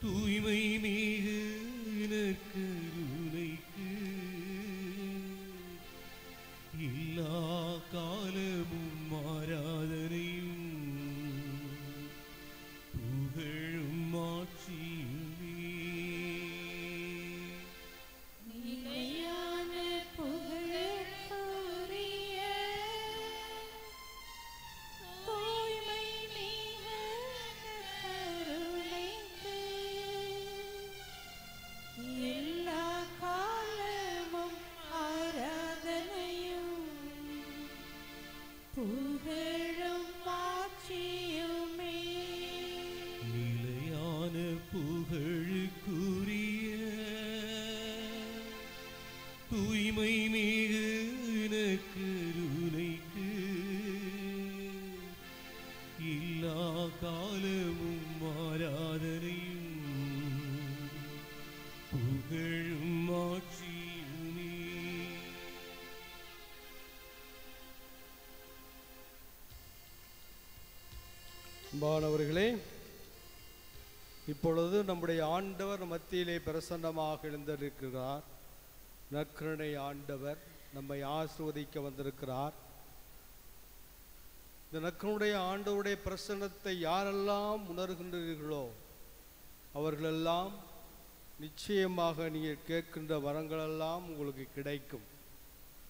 தூய்மை மிகு கருணைக்கு எல்லா காலமும் ஆராதனையும் புகழும் மாட்சியுமே. நிலையான புகழுக்குரிய தூய்மை மிகு கருணைக்கு எல்லா காலமும் ஆராதனையும் புகழும் மாட்சியுமே. நிலையான புகழுக்குரிய தூய்மை மிகு கருணைக்கு எல்லா காலமும் ஆராதனையும் புகழும் மாட்சியுமே. அன்பானவர்களே, இப்பொழுது நம்முடைய ஆண்டவர் மத்தியிலே பிரசன்னமாக எழுந்திருக்கிறார். நற்கருணை ஆண்டவர் நம்மை ஆசீர்வதிக்க வந்திருக்கிறார். இந்த நற்கருணை ஆண்டவருடைய பிரசன்னத்தை யாரெல்லாம் உணர்கின்றீர்களோ அவர்களெல்லாம் நிச்சயமாக நீங்கள் கேட்கின்ற வரங்களெல்லாம் உங்களுக்கு கிடைக்கும்.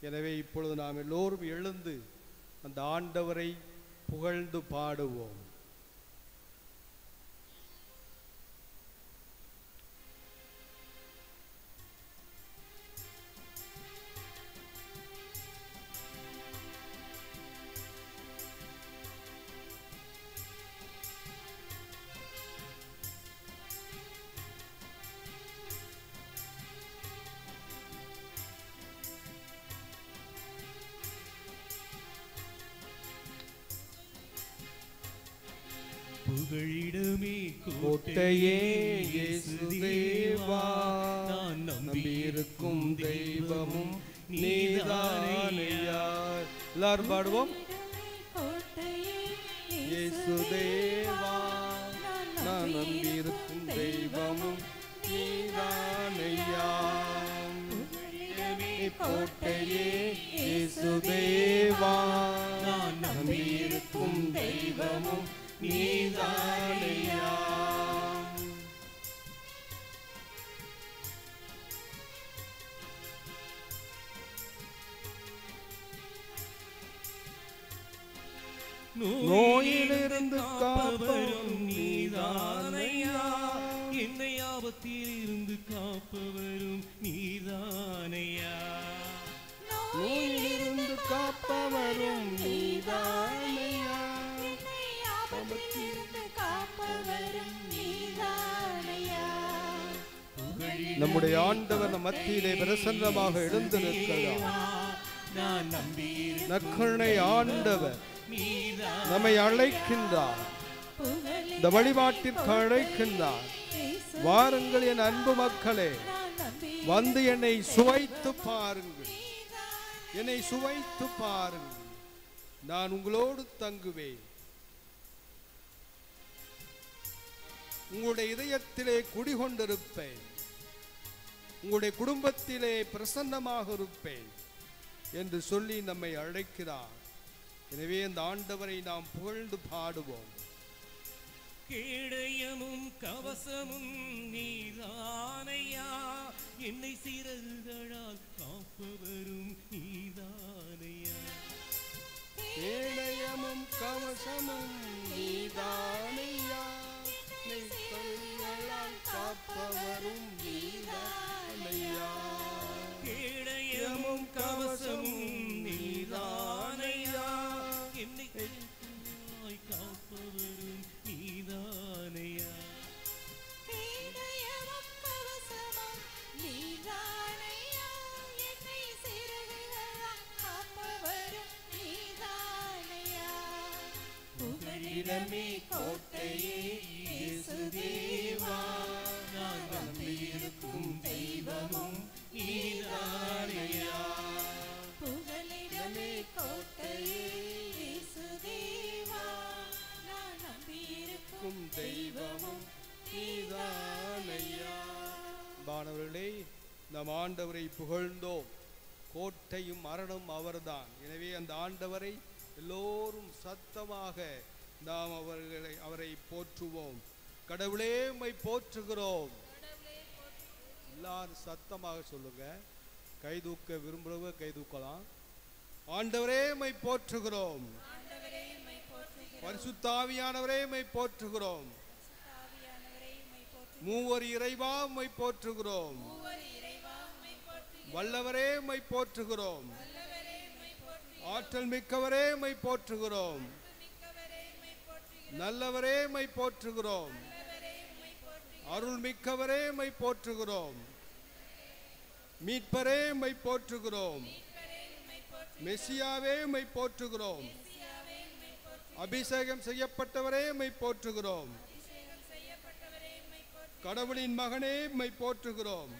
எனவே இப்பொழுது நாம் எல்லோரும் எழுந்து அந்த ஆண்டவரை புகழ்ந்து பாடுவோம். புகழிடமே கோட்டையே இயேசு தேவா, நான் நம்பியிருக்கும் தெய்வமும் நீதானையா. எல்லாரும் பாடுவோம். இயேசு தேவா, நான் நம்பியிருக்கும் தெய்வமும் நீதானையா. கோட்டையே இயேசு தேவா, நான் நம்பியிருக்கும் தெய்வமும் நீதானையா. நோயிலிருந்து காப்பவரும் நீதானையா. என்னை ஆபத்தில் இருந்து காப்பவரும் நீதானையா. நோயிலிருந்து காப்பவரும் நீதானையா. நம்முடைய ஆண்டவர் நம் மத்தியிலே பிரசன்னமாக எழுந்திருக்கிறார். நற்கருணை ஆண்டவர் நம்மை அழைக்கின்றார், இந்த வழிபாட்டிற்கு அழைக்கின்றார். வாருங்கள் என் அன்பு மக்களே, வந்து என்னை சுவைத்து பாருங்கள், என்னை சுவைத்து பாருங்கள். நான் உங்களோடு தங்குவேன், உங்களுடைய இதயத்திலே குடிகொண்டிருப்பேன், உங்களுடைய குடும்பத்திலே பிரசன்னமாக இருப்பேன் என்று சொல்லி நம்மை அழைக்கிறார். எனவே அந்த ஆண்டவரை நாம் புகழ்ந்து பாடுவோம். கேடயமும் கவசமும் நீதானையா, என்னை சிறகுகளால் காப்பவரும் நீதானையா. கேடயமும் கவசமும் நீதானையா, என்னை சிறகுகளால் காப்பவரும் நீதானையா. கேடயமும் கவசமும் நீதானையா, என்னை சிறகுகளால் காப்பவரும் நீதானையா. கேடயமும் கவசமும் நீதானையா, என்னை சிறகுகளால் காப்பவரும் நீதானையா. புகழிடமே கோட்டையே இயேசு தேவா, நான் நம்பி நம்பியிருக்கும் தெய்வமும் நீதானையா. புகலிடமே கோட்டையே இயேசுதேவா, நான் நம்பியிருக்கும் தெய்வமும் நீதானையா. பானவர்களே, நம் ஆண்டவரை புகழ்ந்தோம். கோட்டையும் மரணம் அவர்தான். எனவே அந்த ஆண்டவரை எல்லோரும் சத்தமாக நாம் அவரை போற்றுவோம். கடவுளே உம்மை போற்றுகிறோம். எல்லாரும் சத்தமாக சொல்லுங்க. கைதூக்க விரும்புகிறவங்க கைதூக்கலாம். ஆண்டவரே உம்மை போற்றுகிறோம். பரிசுத்த ஆவியானவரே உம்மை போற்றுகிறோம். மூவர் இறைவா உம்மை போற்றுகிறோம். வல்லவரே உம்மை போற்றுகிறோம். ஆற்றல் மிக்கவரே உம்மை போற்றுகிறோம். நல்லவரே உம்மை போற்றுகிறோம். அருள் மிக்கவரே உம்மை போற்றுகிறோம். மீட்பரே உம்மை போற்றுகிறோம். மெசியாவே உம்மை போற்றுகிறோம். அபிஷேகம் செய்யப்பட்டவரே உம்மை போற்றுகிறோம். கடவுளின் மகனே உம்மை போற்றுகிறோம்.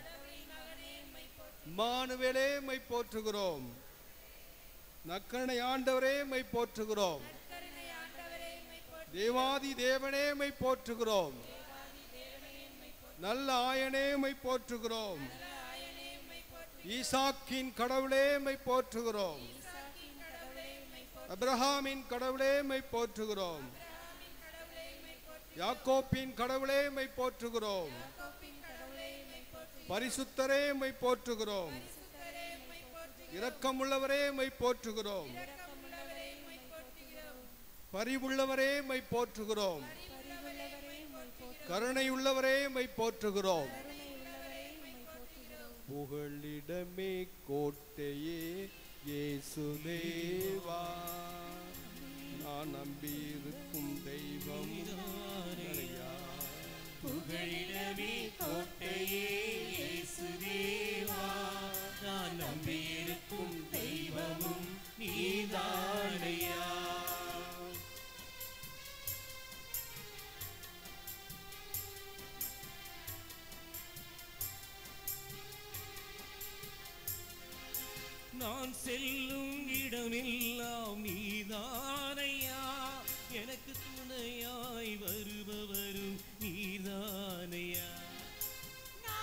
இம்மானுவேலே உம்மை போற்றுகிறோம். நற்கருணை ஆண்டவரே உம்மை போற்றுகிறோம். தேவாதி தேவனே உம்மை போற்றுகிறோம். நல்ல ஆயனே உம்மை போற்றுகிறோம். ஈசாக்கின் கடவுளே உம்மை போற்றுகிறோம். அப்ரஹாமின் கடவுளே உம்மை போற்றுகிறோம். யாக்கோப்பின் கடவுளே உம்மை போற்றுகிறோம். பரிசுத்தரே உம்மை போற்றுகிறோம். இரக்கமுள்ளவரே உம்மை போற்றுகிறோம். பரிவுள்ளவரே உம்மை போற்றுகிறோம். கருணை உள்ளவரே உம்மை போற்றுகிறோம். புகழிடமே கோட்டையே இயேசுதேவா, நான் நம்பியிருக்கும் தெய்வம் நீதானையா. புகழிடமே கோட்டையே இயேசுதேவா, நான் நம்பியிருக்கும் தெய்வமும் நீதானையா. நான் செல்லும் இடமெல்லாம் நீதானையா, எனக்கு துணையாய் வருபவரும் நீதானையா.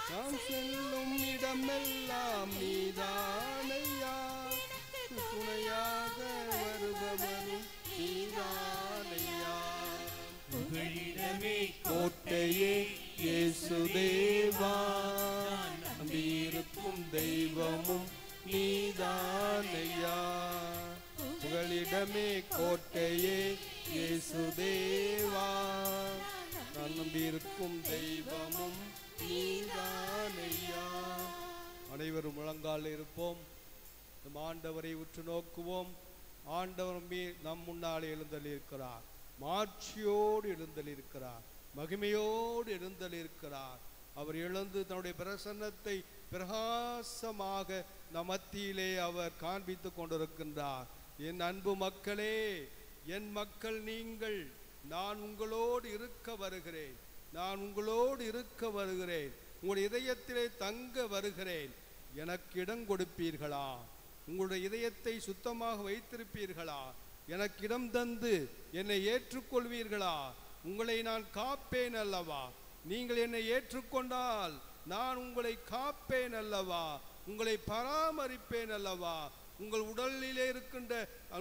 நான் செல்லும் இடமெல்லாம் நீதானையா, துணையாக வருபவரும் நீதானையா. புகழிடமே கோட்டையே இயேசுதேவா, நம்பியிருக்கும் தெய்வமும் நீதானையா. புகழிடமே கோட்டையே இயேசுதேவா, நான் நம்பியிருக்கும் தெய்வமும் நீதானையா. அனைவரும் முழங்கால் இருப்போம். நம் ஆண்டவரை உற்று நோக்குவோம். ஆண்டவர் நம் முன்னாலே எழுந்தளிருக்கிறார். மாட்சியோடு எழுந்தளிருக்கிறார். மகிமையோடு எழுந்தளிருக்கிறார். அவர் எழுந்து தன்னுடைய பிரசன்னத்தை பிரகாசமாக நம் மத்தியிலே அவர் காண்பித்துக் கொண்டிருக்கின்றார். என் அன்பு மக்களே, என் மக்கள் நீங்கள், நான் உங்களோடு இருக்க வருகிறேன். நான் உங்களோடு இருக்க வருகிறேன். உங்களுடைய இதயத்திலே தங்க வருகிறேன். எனக்கு இடம் கொடுப்பீர்களா? உங்களுடைய இதயத்தை சுத்தமாக வைத்திருப்பீர்களா? எனக்கு இடம் தந்து என்னை ஏற்றுக்கொள்வீர்களா? உங்களை நான் காப்பேன் அல்லவா? நீங்கள் என்னை ஏற்றுக்கொண்டால் நான் உங்களை காப்பேன் அல்லவா? உங்களை பராமரிப்பேன் அல்லவா? உங்கள் உடலிலே இருக்கின்ற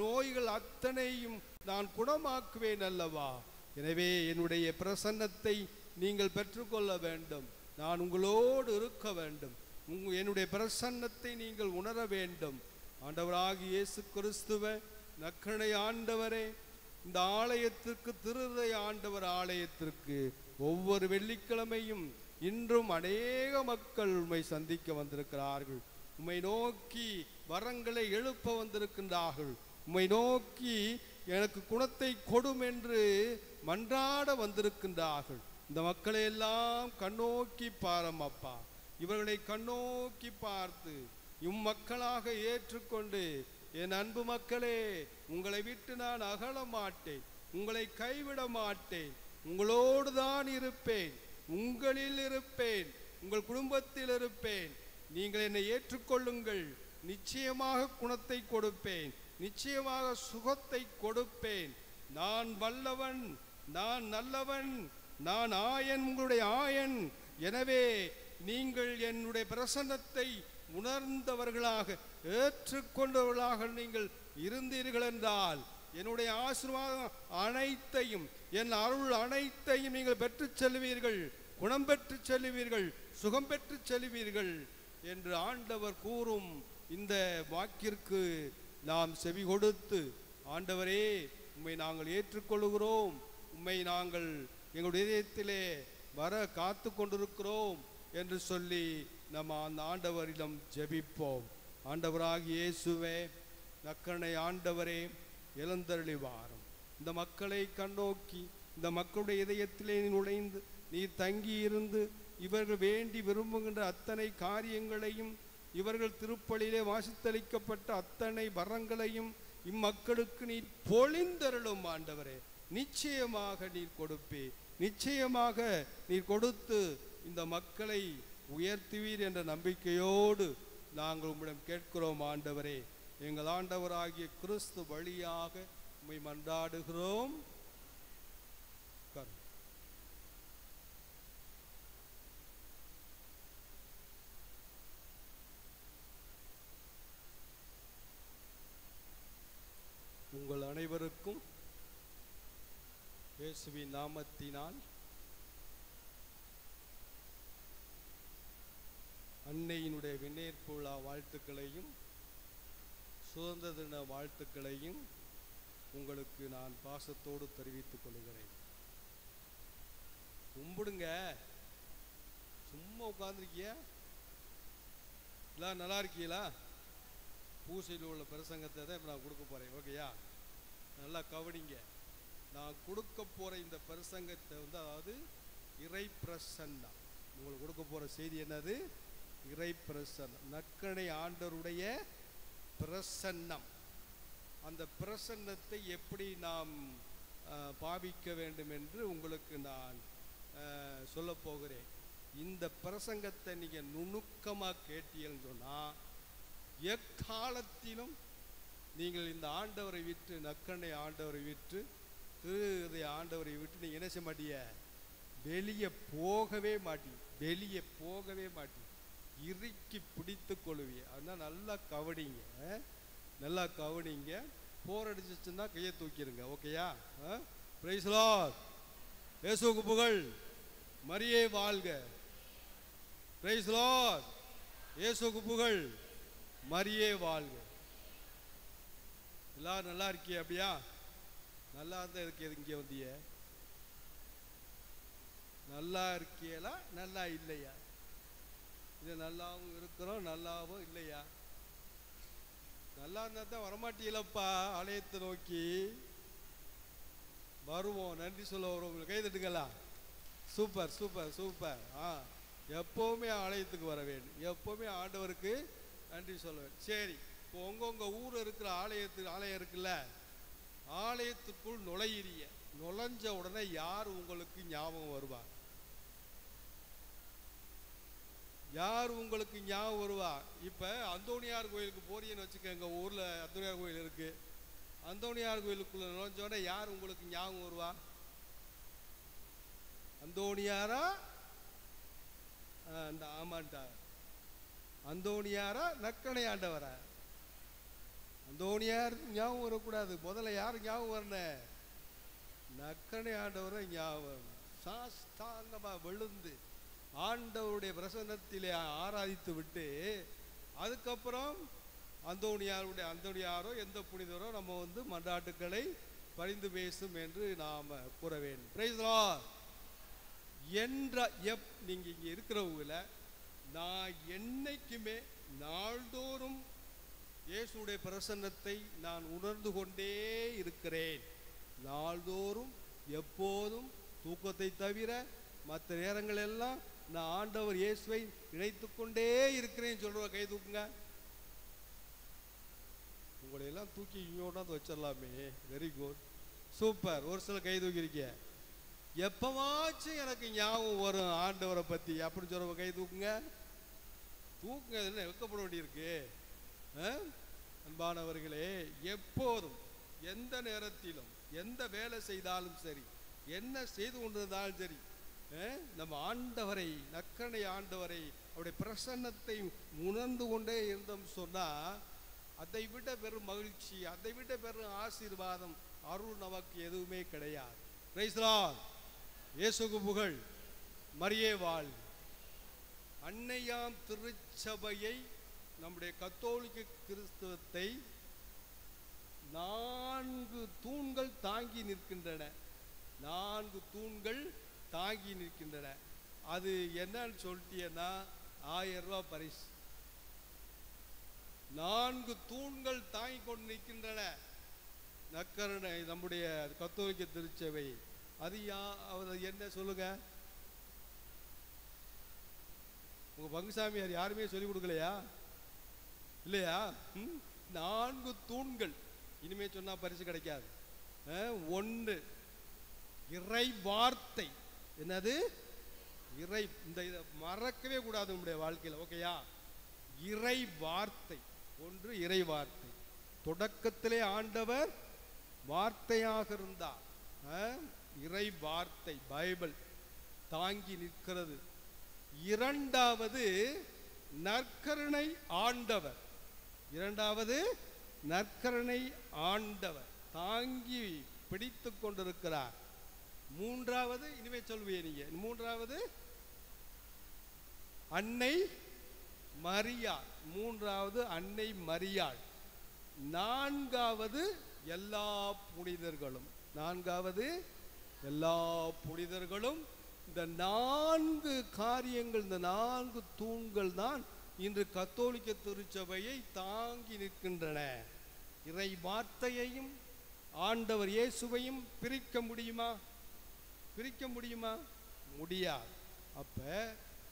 நோய்கள் அத்தனையும் நான் குணமாக்குவேன் அல்லவா? எனவே என்னுடைய பிரசன்னத்தை நீங்கள் பெற்றுக்கொள்ள வேண்டும். நான் உங்களோடு இருக்க வேண்டும். என்னுடைய பிரசன்னத்தை நீங்கள் உணர வேண்டும். ஆண்டவராகிய இயேசு கிறிஸ்துவே, நற்கருணை ஆண்டவரே, இந்த ஆலயத்திற்கு, திருஹிருதய ஆண்டவர் ஆலயத்திற்கு ஒவ்வொரு வெள்ளிக்கிழமையும் இன்றும் அநேக மக்கள் உம்மை சந்திக்க வந்திருக்கிறார்கள். உம்மை நோக்கி வரங்களை எழுப்ப வந்திருக்கின்றார்கள். உம்மை நோக்கி எனக்கு குணத்தை கொடும் என்று மன்றாட வந்திருக்கின்றார்கள். இந்த மக்களை எல்லாம் கண்ணோக்கி பாரம் அப்பா. இவர்களை கண்ணோக்கி பார்த்து இம்மக்களாக ஏற்றுக்கொண்டு, என் அன்பு மக்களே, உங்களை விட்டு நான் அகல மாட்டேன், உங்களை கைவிட மாட்டேன், உங்களோடு தான் இருப்பேன், உங்களில் இருப்பேன், உங்கள் குடும்பத்தில் இருப்பேன். நீங்கள் என்னை ஏற்றுக்கொள்ளுங்கள், நிச்சயமாக குணத்தை கொடுப்பேன், நிச்சயமாக சுகத்தை கொடுப்பேன். நான் வல்லவன், நான் நல்லவன், நான் ஆயன், உங்களுடைய ஆயன். எனவே நீங்கள் என்னுடைய பிரசன்னத்தை உணர்ந்தவர்களாக, ஏற்றுக்கொண்டவர்களாக நீங்கள் இருந்தீர்கள் என்றால் என்னுடைய ஆசீர்வாதம் அனைத்தையும், என் அருள் அனைத்தையும் நீங்கள் பெற்றுச் செல்வீர்கள், குணம் பெற்றுச் செல்வீர்கள், சுகம் பெற்றுச் செல்வீர்கள் என்று ஆண்டவர் கூறும் இந்த வாக்கிற்கு நாம் செவி கொடுத்து, ஆண்டவரே உம்மை நாங்கள் ஏற்றுக்கொள்கிறோம், உம்மை நாங்கள் எங்களுடைய இதயத்திலே வர காத்து கொண்டிருக்கிறோம் என்று சொல்லி நம்ம அந்த ஆண்டவரிடம் ஜெபிப்போம். ஆண்டவராகிய இயேசுவே, நற்கருணை ஆண்டவரே, எழுந்தருளி வாரும். இந்த மக்களை கண்ணோக்கி இந்த மக்களுடைய இதயத்திலே நுழைந்து நீர் தங்கி இருந்து இவர்கள் வேண்டி விரும்புகின்ற அத்தனை காரியங்களையும், இவர்கள் திருப்பலியிலே வாசித்தளிக்கப்பட்ட அத்தனை வரங்களையும் இம்மக்களுக்கு நீர் பொழிந்தருளும் ஆண்டவரே. நிச்சயமாக நீர் கொடுப்பே, நிச்சயமாக நீர் கொடுத்து இந்த மக்களை உயர்த்துவீர் என்ற நம்பிக்கையோடு நாங்கள் உம்மிடம் கேட்கிறோம் ஆண்டவரே. எங்கள் ஆண்டவராகிய கிறிஸ்து வழியாக உம்மை மன்றாடுகிறோம். உங்கள் அனைவருக்கும் இயேசுவின் நாமத்தினால் அன்னையினுடைய விண்ணேற்பு விழா வாழ்த்துக்களையும் சுதந்திர தின வாழ்த்துக்களையும் உங்களுக்கு நான் பாசத்தோடு தெரிவித்துக் கொள்கிறேன். கும்பிடுங்க, சும்மா உட்கார்ந்துருக்கிய எல்லாம் நல்லா இருக்கீங்களா? பூசையில் உள்ள பிரசங்கத்தை தான் இப்போ நான் கொடுக்க போகிறேன். ஓகேயா? நல்லா கவனிங்க. நான் கொடுக்க போகிற இந்த பிரசங்கத்தை அதாவது இறை பிரசன்னம், உங்களுக்கு கொடுக்க போகிற செய்தி என்னது? இறை பிரசன்னம், நற்கருணை ஆண்டவருடைய பிரசன்னம். அந்த பிரசன்னத்தை எப்படி நாம் பாவிக்க வேண்டும் என்று உங்களுக்கு நான் சொல்ல போகிறேன். இந்த பிரசங்கத்தை நீங்கள் நுணுக்கமாக கேட்டீங்கன்னு சொன்னால் எக்காலத்திலும் நீங்கள் இந்த ஆண்டவரை விட்டு, நற்கருணை ஆண்டவரை விட்டு, திரு ஆண்டவரை விட்டு நீங்கள் என்ன செய்ய மாட்டீங்க? வெளியே போகவே மாட்டீங்க, வெளியே போகவே மாட்டீங்க, இறுக்கி பிடித்து கொள்வீங்க. அதனால் நல்லா கவனிங்க, நல்லா கவனிங்க. போர் அடிச்சிச்சுன்னா கையை தூக்கிடுங்க. ஓகேயா? Praise the Lord. இயேசுவுக்கு புகழ். மரியே வாழ்க. Praise the Lord. இயேசுவுக்கு புகழ். மரியே வாழ்க. எல்லாரும் நல்லா இருக்கிய? அப்படியா? நல்லா இருந்தா இருக்கு இங்கே வந்திய? நல்லா இருக்கியலா? நல்லா இல்லையா? இது நல்லாவும் இருக்கிறோம், நல்லாவும் இல்லையா? நல்லா இருந்தா தான் வரமாட்டீங்களப்பா ஆலயத்தை நோக்கி. வருவோம், நன்றி சொல்ல வரும். உங்களுக்கு கை தட்டுங்களா? Super super super. எப்போவுமே ஆலயத்துக்கு வர வேண்டும், எப்போவுமே ஆண்டவருக்கு நன்றி சொல்ல வேண்டும். சரி, இப்போ உங்க ஊர் இருக்கிற ஆலயம் இருக்குல்ல, ஆலயத்துக்குள் நுழையிறிய, நுழைஞ்ச உடனே யார் உங்களுக்கு ஞாபகம் வருவார்? யார் உங்களுக்கு ஞாபகம் வருவா? இப்போ அந்தோணியார் கோயிலுக்கு போறீங்கன்னு வச்சுக்க, எங்கள் ஊரில் அந்தோணியார் கோயில் இருக்கு. அந்தோணியார் கோயிலுக்குள்ள நுழைஞ்சோடனே யார் உங்களுக்கு ஞாபகம் வருவா? அந்தோணியாரா? ஆமாண்டா, அந்தோணியாரா நற்கருணை ஆண்டவரா? அந்தோணியார் ஞாபகம் வரக்கூடாது, முதல்ல யார் ஞாபகம் வரணும்? நற்கருணை ஆண்டவரை ஞாபகம். சாஷ்டாங்கமாக விழுந்து ஆண்டவருடைய பிரசன்னத்திலே ஆராதித்து விட்டு அதுக்கப்புறம் அந்தோணியாரோ எந்த புனிதரோ நம்ம மன்றாட்டுக்களை பரிந்து பேசும் என்று நாம் கூற வேண்டும். Praise the Lord. நீங்க இங்க இருக்கிறவங்கள நான் என்னைக்குமே நாள்தோறும் இயேசுடைய பிரசன்னத்தை நான் உணர்ந்து கொண்டே இருக்கிறேன். நாள்தோறும் எப்போதும் தூக்கத்தை தவிர மற்ற நேரங்கள் எல்லாம் நான் ஆண்டவர் இயேசுவை நினைத்து கொண்டே இருக்கிறேன். சொல்ற கை தூக்குங்க. உங்களை எல்லாம் தூக்கி இங்கோட வச்சிடலாமே. Very good, super. ஒரு சில கை தூக்கி இருக்கீங்க. எப்பவாச்சும் எனக்கு ஞாபகம் வரும் ஆண்டவரை பத்தி அப்படின்னு சொல்ற கை தூக்குங்க. தூக்குங்க, என்ன வெக்கப்பட வேண்டியிருக்கு? அன்பானவர்களே, எப்போதும் எந்த நேரத்திலும் எந்த வேலை செய்தாலும் சரி, என்ன செய்து கொண்டிருந்தாலும் சரி, நம்ம ஆண்டவரை, நற்கருணை ஆண்டவரை, அவருடைய பிரசன்னத்தை உணர்ந்து கொண்டே இருந்தோம் சொன்னா அதை விட பெரும் மகிழ்ச்சி, அதை விட பெரும் ஆசீர்வாதம், அருள் நமக்கு எதுவுமே கிடையாது. Praise the Lord. இயேசுவுக்கு புகழ். மரியே வாழ். அன்னையாம் திருச்சபையை, நம்முடைய கத்தோலிக்க கிறிஸ்தவத்தை 4 தூண்கள் தாங்கி நிற்கின்றன. 4 தூண்கள் தாங்கி நிற்கின்றன. அது என்னன்னு சொல்லிட்டீங்கன்னா 1000 ரூபாய் பரிசு. 4 தூண்கள் தாங்கி கொண்டு நிற்கின்றன நற்கருணை நம்முடைய கத்தோலிக்க திருச்சபை. அது என்ன சொல்லுங்க? உங்க பங்குசாமியார் யாருமே சொல்லிக் கொடுக்கலையா? இல்லையா? 4 தூண்கள். இனிமே சொன்னா பரிசு கிடைக்காது. 1 இறை வார்த்தை. என்னது? இறை. இந்த மறக்கவே கூடாது நம்முடைய வாழ்க்கையில். ஓகேயா? இறை வார்த்தை. 1 இறை வார்த்தை. தொடக்கத்திலே ஆண்டவர் வார்த்தையாக இருந்தார். இறை வார்த்தை பைபிள் தாங்கி நிற்கிறது. 2வது நற்கருணை ஆண்டவர். 2வது நற்கருணை ஆண்டவர் தாங்கி பிடித்து கொண்டிருக்கிறார். 3வது இனிமே சொல்லுவே நீங்க. 3வது அன்னை மரியாள். 3வது அன்னை மரியாள். 4வது எல்லா புனிதர்களும். 4வது எல்லா புனிதர்களும். இந்த 4 காரியங்கள், இந்த 4 தூண்கள் தான் இன்று கத்தோலிக்க திருச்சபையை தாங்கி நிற்கின்றன. இறை வார்த்தையையும் ஆண்டவர் இயேசுவையும் பிரிக்க முடியுமா? பிரிக்க முடியுமா? முடியாது. அப்ப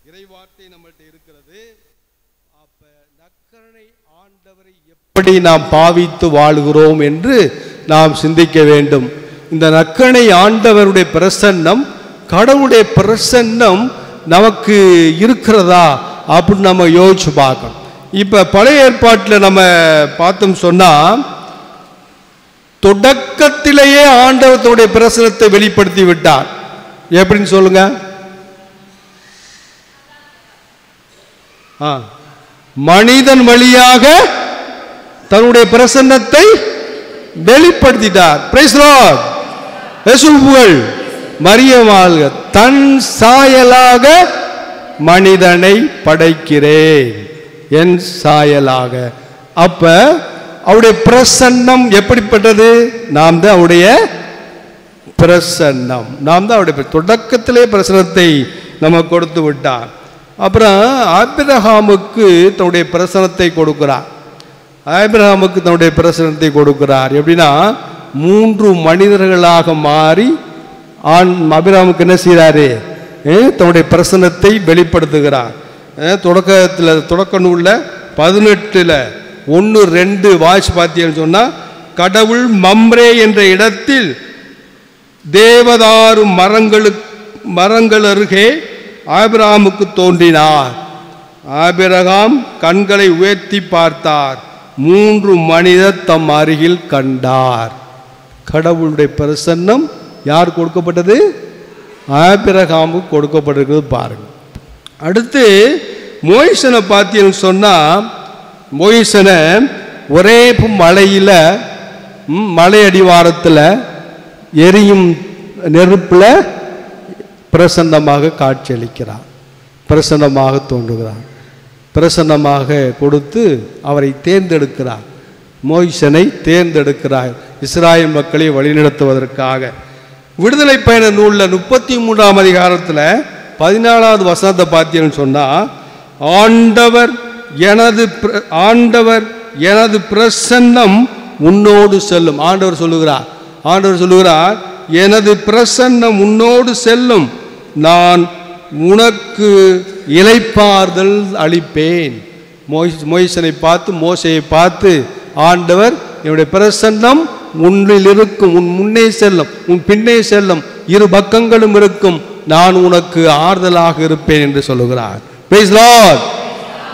இறை வார்த்தை நம்மள்ட்ட இருக்கிறது. அப்ப நற்கருணை ஆண்டவரை எப்படி நாம் பாவித்து வாழுகிறோம் என்று நாம் சிந்திக்க வேண்டும். இந்த நற்கருணை ஆண்டவருடைய பிரசன்னம், கடவுளுடைய பிரசன்னம் நமக்கு இருக்கிறதா அப்படின்னு நம்ம யோசிச்சு பார்க்கணும். இப்ப பழைய ஏற்பாட்டில் நம்ம பார்த்தோம் சொன்னா, தொடக்கத்திலேயே ஆண்டவர் தன்னுடைய பிரசனத்தை வெளிப்படுத்தி விட்டார். எப்படின்னு சொல்லுங்க? மனிதன் வழியாக தன்னுடைய பிரசன்னத்தை வெளிப்படுத்திட்டார். Praise the Lord. இயேசுவுக்கு புகழ். மரியே வாழ்க. தன் சாயலாக மனிதனை படைக்கிறேன், என் சாயலாக. அப்ப அவருடைய பிரசன்னம் எப்படிப்பட்டது? நாம் தான் அவருடைய பிரசன்னம். நாம் தான் அவருடைய தொடக்கத்திலே பிரசன்னத்தை நம்ம கொடுத்து விட்டார். அப்புறம் ஆபிரகாமுக்கு தன்னுடைய பிரசன்னத்தை கொடுக்கிறார். ஆபிரகாமுக்கு தன்னுடைய பிரசன்னத்தை கொடுக்கிறார். எப்படின்னா 3 மனிதர்களாக மாறி ஆபிரகாமுக்கு என்ன செய்யறாரு? தன்னுடைய பிரசன்னத்தை வெளிப்படுத்துகிறார். தொடக்க நூல்ல 18 1 2 வாய்ஸ் பார்த்தீங்கன்னு சொன்னா, கடவுள் மம்ரே என்ற இடத்தில் தேவதாரு மரங்கள் அருகே ஆபிரகாமுக்கு தோன்றினார். ஆபிரகாம் கண்களை உயர்த்தி பார்த்தார். 3 மனிதர் தம் அருகில் கண்டார். கடவுளுடைய பிரசன்னம் யார் கொடுக்கப்பட்டது? ஆபிரகாமுக்கு கொடுக்கப்பட்டிருக்கிறது பாருங்க. அடுத்து மோயிசனை பார்த்தீங்கன்னு சொன்னா, மோயிசனை ஒரே மலையில, மலை அடிவாரத்தில் எரியும் நெருப்புல பிரசன்னமாக காட்சியளிக்கிறார். பிரசன்னமாக தோன்றுகிறார். பிரசன்னமாக கொடுத்து அவரை தேர்ந்தெடுக்கிறார். மோயிசனை தேர்ந்தெடுக்கிறார் இஸ்ராயேல் மக்களை வழிநடத்துவதற்காக. விடுதலை பயண நூலில் 33ஆம் அதிகாரத்தில் 14வது வசனத்தை பார்த்தீங்கன்னு சொன்னா, ஆண்டவர் எனது பிரசன்னம் உன்னோடு செல்லும். ஆண்டவர் சொல்லுகிறார், எனது பிரசன்னம் உன்னோடு செல்லும், நான் உனக்கு இளைப்பாறுதல் அளிப்பேன். மோயிசனை பார்த்து, மோசையை பார்த்து ஆண்டவர், என்னுடைய பிரசன்னம் உன்னில் இருக்கும், உன் முன்னே செல்லும், உன் பின்னே செல்லும், இரு பக்கங்களும் இருக்கும், நான் உனக்கு ஆறுதலாக இருப்பேன் என்று சொல்லுகிறார். Praise lord.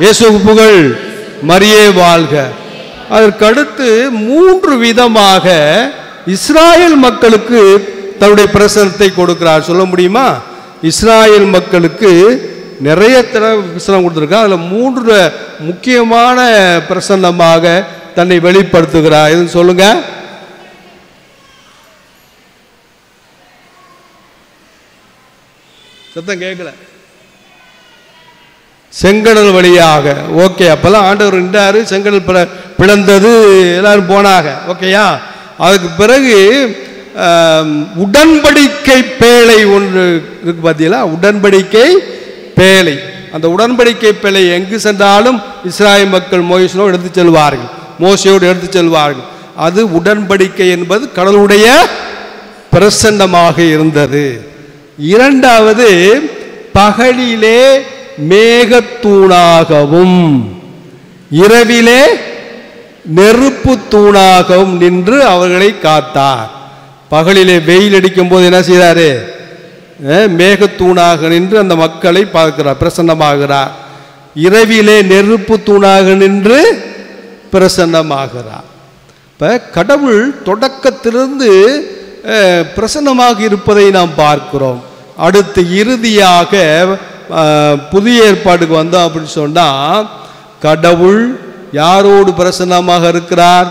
இயேசுவுக்கு புகழ். மரியே வாழ்க. அதற்கடுத்து 3 விதமாக இஸ்ராயேல் மக்களுக்கு தன்னுடைய பிரசனத்தை கொடுக்கிறார். சொல்ல முடியுமா? இஸ்ராயேல் மக்களுக்கு நிறைய பிரசனம் கொடுத்திருக்கார். அதில் 3 முக்கியமான பிரசன்னமாக தன்னை வெளிப்படுத்துகிறார். எதுன்னு சொல்லுங்க. சத்தம் கேட்கல. செங்கடல் வழியாக. ஓகே, அப்பெல்லாம் ஆண்டவர் நின்றாரு, செங்கடல் பிளந்தது, எல்லாரும் போனாங்க. ஓகேயா? அதுக்கு பிறகு உடன்படிக்கை பேழை ஒன்று இருக்கு பார்த்தீங்களா? உடன்படிக்கை பேழை. அந்த உடன்படிக்கை பேழை எங்கு சென்றாலும் இஸ்ராயேல் மக்கள் மோசேயோடு எடுத்து செல்வார்கள், மோசேயோடு எடுத்து செல்வார்கள். அது உடன்படிக்கை என்பது கடவுளுடைய பிரசன்னமாக இருந்தது. இரண்டாவது, பகலிலே மேகத்தூணாகவும் இரவிலே நெருப்பு தூணாகவும் நின்று அவர்களை காத்தார். பகலிலே வெயில் அடிக்கும் போது என்ன செய்தாரு? மேகத்தூணாக நின்று அந்த மக்களை பார்க்கிறார், பிரசன்னமாகிறார். இரவிலே நெருப்பு தூணாக நின்று பிரசன்னமாகிறார். இப்போ கடவுள் தொடக்கத்திலிருந்து பிரசன்னமாக இருப்பதை நாம் பார்க்கிறோம். அடுத்து இறுதியாக புதிய ஏற்பாடுக்கு வந்தோம் அப்படின்னு சொன்னால், கடவுள் யாரோடு பிரசன்னமாக இருக்கிறார்?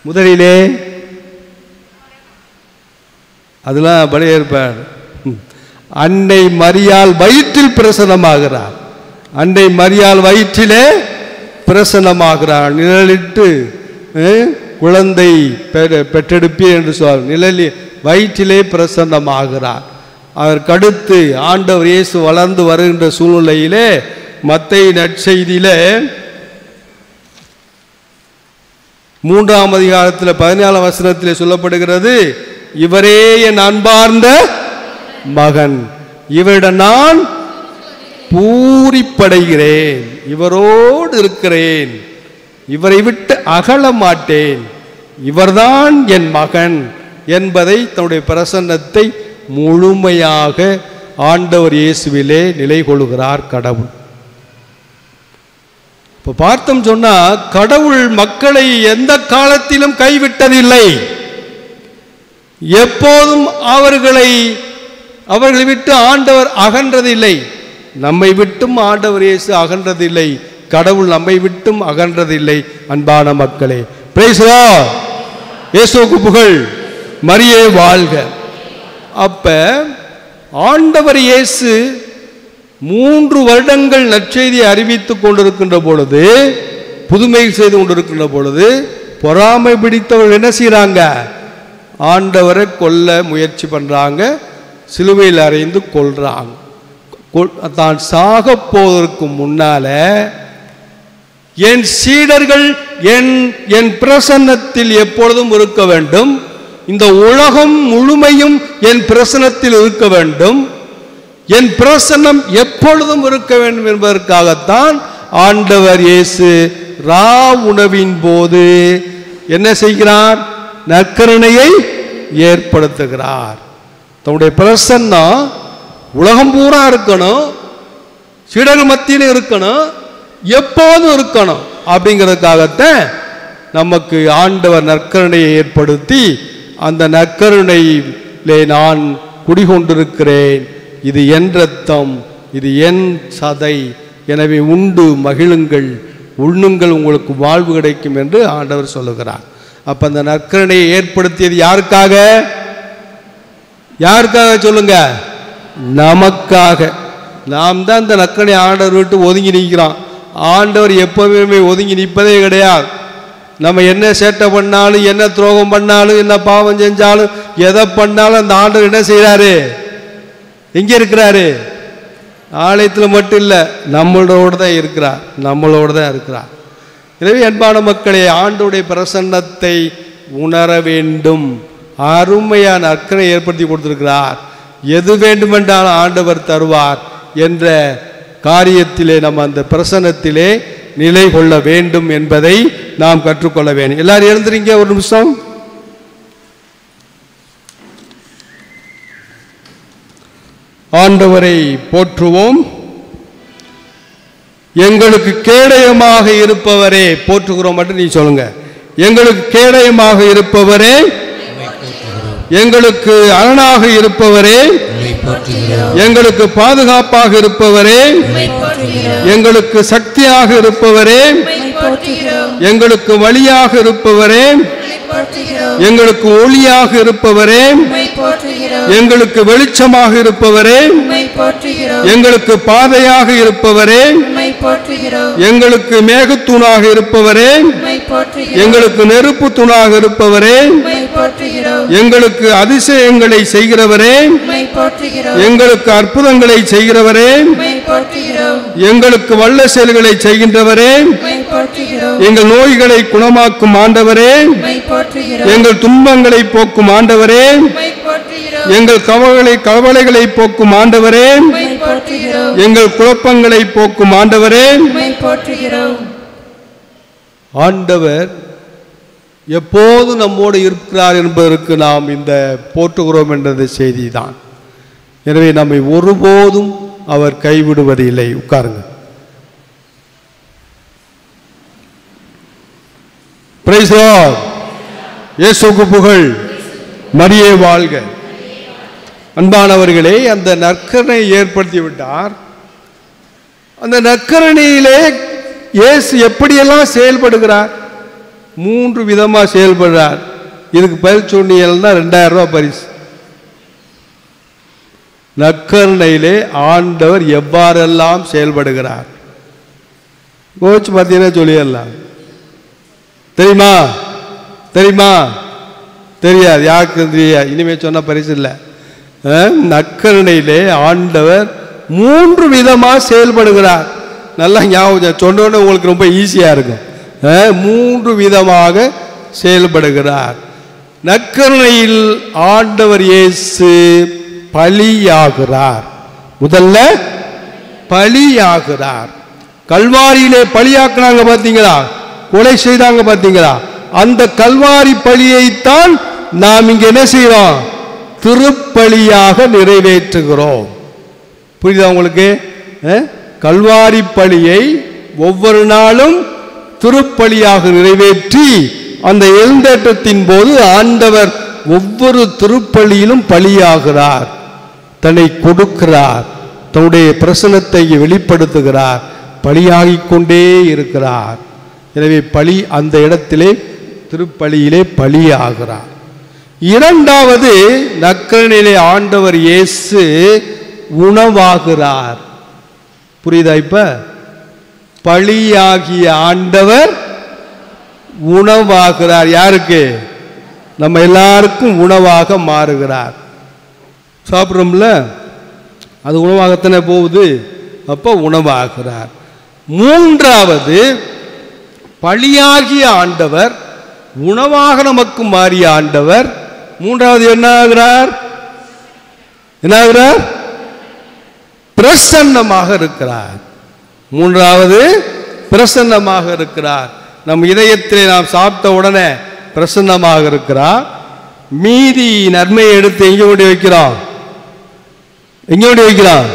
முதலிலே அதெல்லாம் பழைய ஏற்பாடு. அன்னை மரியாள் வயிற்றில் பிரசன்னமாகிறார். அன்னை மரியாள் வயிற்றிலே பிரசன்னமாகிறார். நிழலிட்டு குழந்தை பெற்றெடுப்பீர் என்று சொல், நிழலில் வயிற்றிலே பிரசன்னமாகிறார். அதற்கடுத்து ஆண்டவர் இயேசு வளர்ந்து வருகின்ற சூழ்நிலையிலே மத்தேயு நற்செய்தியிலே 3ஆம் அதிகாரத்தில் 14ஆம் வசனத்திலே சொல்லப்படுகிறது, இவரே என் அன்பார்ந்த மகன், இவரிடம் நான் பூரிப்படைகிறேன், இவரோடு இருக்கிறேன், இவரை விட்டு அகல மாட்டேன், இவர்தான் என் மகன் என்பதை தன்னுடைய பிரசன்னத்தை முழுமையாக ஆண்டவர் இயேசுவிலே நிலை கொள்கிறார் கடவுள். இப்போ பார்த்தோம் சொன்னா, கடவுள் மக்களை எந்த காலத்திலும் கைவிட்டதில்லை. எப்போதும் அவர்களை விட்டு ஆண்டவர் அகன்றதில்லை. நம்மை விட்டும் ஆண்டவர் இயேசு அகன்றதில்லை. கடவுள் நம்மை விட்டும் அகன்றதில்லை. அன்பான மக்களே, பிரைஸ் தி லார்ட். இயேசுவுக்கு புகழ். மரியே வாழ்க. அப்ப ஆண்டவர் இயேசு 3 வருடங்கள் நற்செய்தியை அறிவித்துக் கொண்டிருக்கின்ற பொழுது, புதுமை செய்து கொண்டிருக்கின்ற பொழுது, பொறாமை பிடித்தவர்கள் என்ன செய்யறாங்க? ஆண்டவரை கொல்ல முயற்சி பண்றாங்க, சிலுவையில் அறைந்து கொல்றாங்க. தான் சாக போவதற்கு முன்னால, என் சீடர்கள் என் பிரசன்னத்தில் எப்பொழுதும் இருக்க வேண்டும், இந்த உலகம் முழுமையும் என் பிரசன்னத்தில் இருக்க வேண்டும், என் பிரசன்னம் எப்பொழுதும் இருக்க வேண்டும் என்பதற்காகத்தான் ஆண்டவர் இயேசு ரா உணவின் போது என்ன செய்கிறார்? நற்கருணையை ஏற்படுத்துகிறார். தன்னுடைய பிரசன்னம் உலகம் பூரா இருக்கணும், சீடர்கள் மத்தியிலும் இருக்கணும், எப்போதும் இருக்கணும். அப்படிங்கிறதுக்காகத்தான் நமக்கு ஆண்டவர் நற்கருணையை ஏற்படுத்தி, அந்த நற்கருணையிலே நான் குடிகொண்டிருக்கிறேன், இது என் இரத்தம், இது என் சதை, எனவே உண்டு மகிழுங்கள், உண்ணுங்கள், உங்களுக்கு வாழ்வு கிடைக்கும் என்று ஆண்டவர் சொல்லுகிறார். அப்ப அந்த நற்கருணையை ஏற்படுத்தியது யாருக்காக? யாருக்காக சொல்லுங்க? நமக்காக. நாம் தான் இந்த நற்கருணை ஆண்டவர் விட்டு ஒதுங்கி நிற்கிறோம். ஆண்டவர் எப்பவுமே ஒதுங்கி நிற்பதே கிடையாது. நம்ம என்ன சேட்டை பண்ணாலும், என்ன துரோகம் பண்ணாலும், என்ன பாவம் செஞ்சாலும், எதை பண்ணாலும் அந்த ஆண்டவர் என்ன செய்யறாரு? எங்கே இருக்கிறாரு? ஆலயத்தில் மட்டும் இல்லை, நம்மளோடு தான் இருக்கிறார், நம்மளோடு தான் இருக்கிறார். எனவே அன்பான மக்களே, ஆண்டவருடைய பிரசன்னத்தை உணர வேண்டும். அருமையான நற்கருணை ஏற்படுத்தி கொடுத்திருக்கிறார். எது வேண்டுமென்றாலும் ஆண்டவர் தருவார் என்ற காரியத்திலே நம்ம அந்த பிரசன்னத்திலே நிலை கொள்ள வேண்டும் என்பதை நாம் கற்றுக்கொள்ள வேண்டும். எல்லாரும் எழுந்துறீங்க ஒரு நிமிஷம். ஆண்டவரை போற்றுவோம். எங்களுக்கு கேடயமாக இருப்பவரே, போற்றுகிறோம் மட்டும் நீ சொல்லுங்க. எங்களுக்கு கேடயமாக இருப்பவரே, எங்களுக்கு அரணாக இருப்பவரே, எங்களுக்கு பாதுகாப்பாக இருப்பவரே, எங்களுக்கு சக்தியாக இருப்பவரே, எங்களுக்கு வழியாக இருப்பவரே, எங்களுக்கு ஒளியாக இருப்பவரே, எங்களுக்கு வெளிச்சமாக இருப்பவரே, எங்களுக்கு பாதையாக இருப்பவரே, எங்களுக்கு மேகத்தூணாக இருப்பவரே, எங்களுக்கு நெருப்பு தூணாக இருப்பவரே, எங்களுக்கு அதிசயங்களை செய்கிறவரே, எங்களுக்கு அற்புதங்களை செய்கிறவரே, எங்களுக்கு வல்ல செயல்களை செய்கின்றவரே, எங்கள் நோய்களை குணமாக்கும் ஆண்டவரே, எங்கள் துன்பங்களை போக்கும் ஆண்டவரே, எங்கள் கவலைகளை போக்கும் ஆண்டவரே, எங்கள் குழப்பங்களை போக்கும் ஆண்டவரே. ஆண்டவர் எப்போது நம்மோடு இருக்கிறார் என்பதற்கு நாம் இந்த போற்றுகிறோம் என்ற செய்தி தான். எனவே நம்மை ஒருபோதும் அவர் கைவிடுவதில்லை. உட்காருங்க. Praise the Lord. இயேசுவுக்கு புகழ். மரியே வாழ்க. அன்பானவர்களே, அந்த நற்கருணை ஏற்படுத்தி விட்டார். அந்த நற்கருணையிலே இயேசு எப்படியெல்லாம் செயல்படுகிறார்? 3 விதமாக செயல்படுறார். இதுக்கு பதில் சொன்னீங்கன்னா 2000 ரூபாய் பரிசு. நற்கருணையிலே ஆண்டவர் எவ்வாறெல்லாம் செயல்படுகிறார் கோச்சு பார்த்தீங்கன்னா சொல்லிடலாம். தெரியுமா? தெரியுமா? தெரியாது. யாருக்கு தெரியாது? இனிமேல் சொன்ன பரிசு இல்லை. நற்கருணையிலே ஆண்டவர் 3 விதமாக செயல்படுகிறார். நல்லா ஞாபகம் சொன்னோன்னு உங்களுக்கு ரொம்ப ஈஸியாக இருக்கும். 3 விதமாக செயல்படுகிறார். நற்கருணையில் ஆண்டவர் இயேசு பலியாகிறார். முதல்ல பலியாகிறார். கல்வாரியிலே பலியாக்குனாங்க பார்த்தீங்களா? கொலை செய்தாங்க பார்த்தீங்களா? அந்த கல்வாரி பலியைத்தான் நாம் இங்கே என்ன செய்கிறோம்? திருப்பலியாக நிறைவேற்றுகிறோம். புரியுதா உங்களுக்கு? கல்வாரி பலியை ஒவ்வொரு நாளும் திருப்பலியாக நிறைவேற்றி அந்த எழுந்தேற்றத்தின் போது ஆண்டவர் ஒவ்வொரு திருப்பலியிலும் பலியாகிறார். தன்னை கொடுக்கிறார். தன்னுடைய பிரசன்னத்தை வெளிப்படுத்துகிறார். பலியாகிக் கொண்டே இருக்கிறார். எனவே பலி அந்த இடத்திலே திருப்பலியிலே பலியாகிறார். இரண்டாவது, நற்கருணையிலே ஆண்டவர் இயேசு உணவாகிறார். புரியுதா? இப்ப பலியாகிய ஆண்டவர் உணவாகிறார். யாருக்கு? நம்ம எல்லாருக்கும் உணவாக மாறுகிறார். சாப்பிட்றோம்ல, அது உணவாகத்தானே போகுது. அப்போ உணவாகிறார். மூன்றாவது, பலியாகிய ஆண்டவர் உணவாக நமக்கு மாறிய ஆண்டவர் மூன்றாவது என்ன ஆகிறார்? என்ன ஆகிறார்? பிரசன்னமாக இருக்கிறார். மூன்றாவது பிரசன்னமாக இருக்கிறார். நம் இதயத்திலே நாம் சாப்பிட்ட உடனே பிரசன்னமாக இருக்கிறார். மீதி நன்மையை எடுத்து எங்கே கொண்டு வைக்கிறோம்? எங்கே கொண்டு வைக்கிறோம்?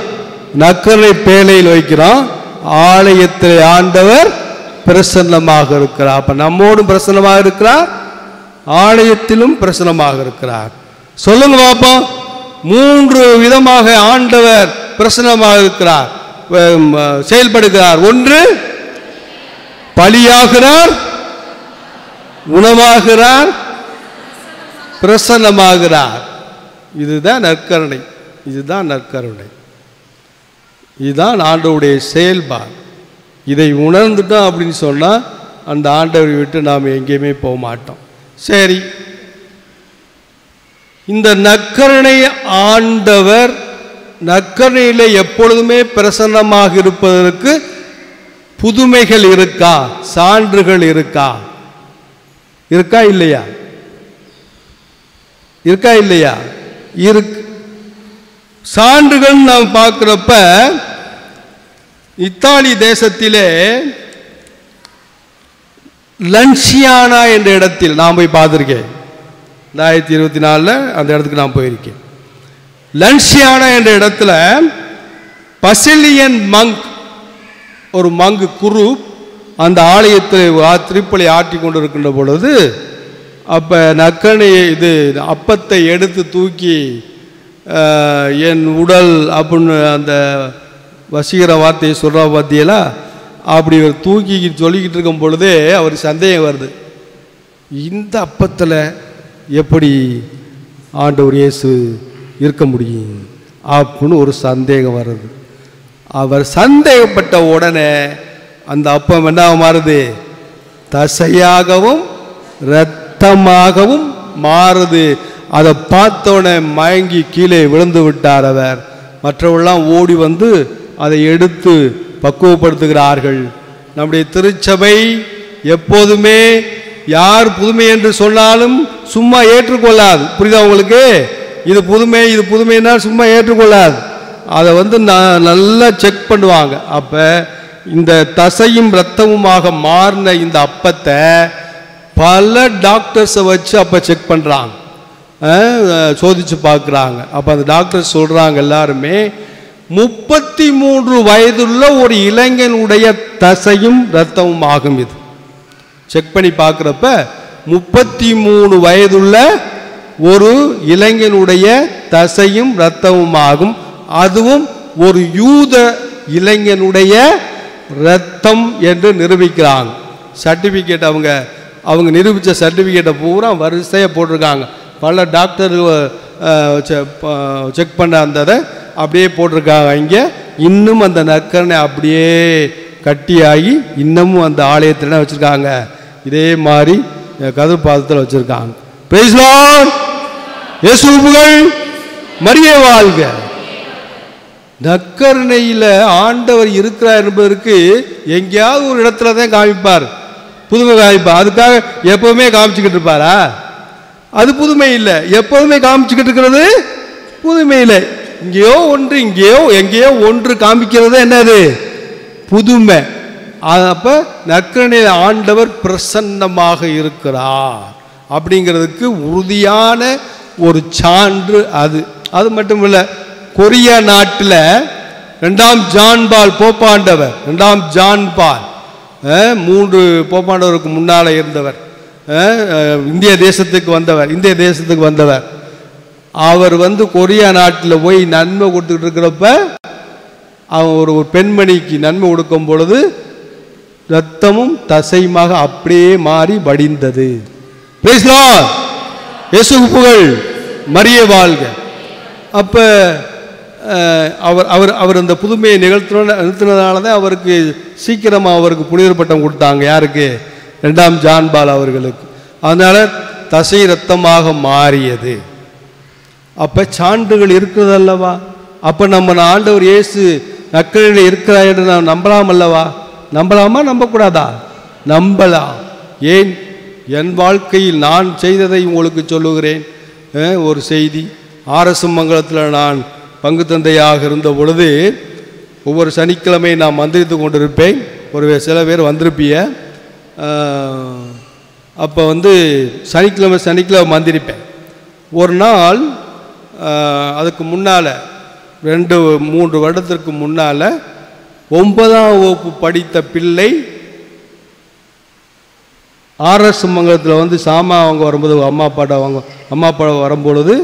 நற்கருணை பேழையில் வைக்கிறோம். ஆலயத்திலே ஆண்டவர் பிரசன்னமாக இருக்கிறார். அப்ப நம்மோடும் பிரசன்னமாக இருக்கிறார், ஆலயத்திலும் பிரசன்னமாக இருக்கிறார். சொல்லுங்க பாப்போம். 3 விதமாக ஆண்டவர் பிரசன்னமாக இருக்கிறார், செயல்படுகிறார். ஒன்று, பலியாகிறார், உணவாகிறார், பிரசன்னமாகிறார். இதுதான் நற்கருணை. இதுதான் நற்கருணை. இதுதான் ஆண்டவருடைய செயல்பாடு. இதை உணர்ந்துட்டோம் அப்படின்னு சொன்னால் அந்த ஆண்டவரை விட்டு நாம் எங்கேயுமே போக மாட்டோம். சரி, இந்த நற்கருணை ஆண்டவர் நற்கருணையில் எப்பொழுதுமே பிரசன்னமாக இருப்பதற்கு புதுமைகள் இருக்கா? சான்றுகள் இருக்கா? இருக்கா இல்லையா? இருக்கா இல்லையா? இருக்கு. சான்றுகள் நாம் பார்க்குறப்ப இத்தாலி தேசத்திலே லன்சியானா என்ற இடத்தில் நான் போய் பார்த்துருக்கேன். 2024 அந்த இடத்துக்கு நான் போயிருக்கேன். லன்சியானா என்ற இடத்துல பசிலியன் மங்க், ஒரு மங்கு குரு அந்த ஆலயத்தில் திருப்பலி ஆற்றி கொண்டு இருக்கின்ற பொழுது, அப்போ நக்கனை இது அப்பத்தை எடுத்து தூக்கி என் உடல் அப்படின்னு அந்த வசீகர வார்த்தையை சொல்கிற பார்த்தியலா, அப்படி தூக்கி சொல்லிக்கிட்டு இருக்கும் பொழுதே அவர் சந்தேகம் வருது, இந்த அப்பத்தில் எப்படி ஆண்டவர் இயேசு இருக்க முடியும் அப்படின்னு ஒரு சந்தேகம் வருது. அவர் சந்தேகப்பட்ட உடனே அந்த அப்பம் என்ன மாறுது? தசையாகவும் இரத்தமாகவும் மாறுது. அதை பார்த்தோன்னே மயங்கி கீழே விழுந்து விட்டார் அவர். மற்றவர்கள்லாம் ஓடி வந்து அதை எடுத்து பக்குவப்படுத்துகிறார்கள். நம்முடைய திருச்சபை எப்போதுமே யார் புதுமை என்று சொன்னாலும் சும்மா ஏற்றுக்கொள்ளாது. புரியுதா உங்களுக்கு? இது புதுமை, இது புதுமைன்னா சும்மா ஏற்றுக்கொள்ளாது. அதை வந்து நல்லா செக் பண்ணுவாங்க. அப்போ இந்த தசையும் இரத்தமுமாக மாறின இந்த அப்பத்தை பல டாக்டர்ஸை வச்சு அப்போ செக் பண்ணுறாங்க, சோதிச்சு பார்க்குறாங்க. அப்போ அந்த டாக்டர்ஸ் சொல்கிறாங்க எல்லாருமே 33 வயதுள்ள ஒரு இளைஞனுடைய தசையும் இரத்தமும் ஆகும். இது செக் பண்ணி பார்க்குறப்ப 33 வயதுள்ள ஒரு இளைஞனுடைய தசையும் இரத்தமும் ஆகும். அதுவும் ஒரு யூத இளைஞனுடைய இரத்தம் என்று நிரூபிக்கிறாங்க. சர்டிஃபிகேட் அவங்க நிரூபித்த சர்டிஃபிகேட்டை பூரா வரிசையாக போட்டிருக்காங்க. பல டாக்டர் செக் பண்ண அந்த அப்படியே போட்டிருக்காங்க. இங்கே இன்னும் அந்த நற்கரணை அப்படியே கட்டியாகி இன்னமும் அந்த ஆலயத்தில் வச்சுருக்காங்க. இதே மாதிரி கதிர் பாதத்தில் வச்சுருக்காங்க. பிரைஸ் லார்ட், இயேசு புகழ், மரியே வாழ்க. நற்கருணையில் ஆண்டவர் இருக்கிறார் என்பதற்கு எங்கேயாவது ஒரு இடத்துல தான் காமிப்பார், புதுமை காமிப்பார். அதுக்காக எப்பவுமே காமிச்சுக்கிட்டு இருப்பாரா? அது புதுமை இல்லை. எப்போதுமே காமிச்சுக்கிட்டு இருக்கிறது புதுமை இல்லை. இங்கேயோ ஒன்று, எங்கேயோ ஒன்று காமிக்கிறது என்னது? புதுமை. அப்போ நற்கருணையில் ஆண்டவர் பிரசன்னமாக இருக்கிறார் அப்படிங்கிறதுக்கு உறுதியான ஒரு சான்று அது. அது மட்டும் இல்லை, கொரியா நாட்டில் 2ஆம் ஜான் பால் போப்பாண்டவர், 2ஆம் ஜான் பால் 3 போப்பாண்டவருக்கு முன்னால் இருந்தவர், இந்திய தேசத்துக்கு வந்தவர். அவர் வந்து கொரியா நாட்டில் போய் நன்மை கொடுத்துக்கிட்டு இருக்கிறப்ப அவன் ஒரு பெண்மணிக்கு நன்மை கொடுக்கும் பொழுது இரத்தமும் தசையுமாக அப்படியே மாறி வடிந்தது. பிரைஸ் லார்ட், இயேசு புகழ், மரியே வாழ்க. அப்போ அவர் அந்த புதுமையை நிறுத்தினதுனால தான் அவருக்கு சீக்கிரமாக அவருக்கு புனிதர் பட்டம் கொடுத்தாங்க. யாருக்கு? 2ஆம் ஜான் பால் அவர்களுக்கு. அதனால் தசை இரத்தமாக மாறியது. அப்போ சான்றுகள் இருக்கிறது அல்லவா? அப்போ நம்ம ஆண்டவர் இயேசு நற்கருணையில் இருக்கிறார் என்று நாம் நம்பலாம் அல்லவா? நம்பலாமா நம்பக்கூடாதா? நம்பலாம். ஏன்? என் வாழ்க்கையில் நான் செய்ததை உங்களுக்கு சொல்லுகிறேன். ஒரு செய்தி, ஆர்எஸ் மங்கலத்தில் நான் பங்கு தந்தையாக இருந்த பொழுது ஒவ்வொரு சனிக்கிழமை நான் மந்திரித்து கொண்டிருப்பேன். சில பேர் வந்திருப்பிய. அப்போ வந்து சனிக்கிழமை மந்திரிப்பேன். ஒரு நாள் அதுக்கு முன்னால் 2-3 வருடத்திற்கு முன்னால் 9ஆம் வகுப்பு படித்த பிள்ளை ஆர்எஸ் மங்கலத்தில் வந்து அவங்க வரும்போது அம்மா அப்பா வரும்பொழுது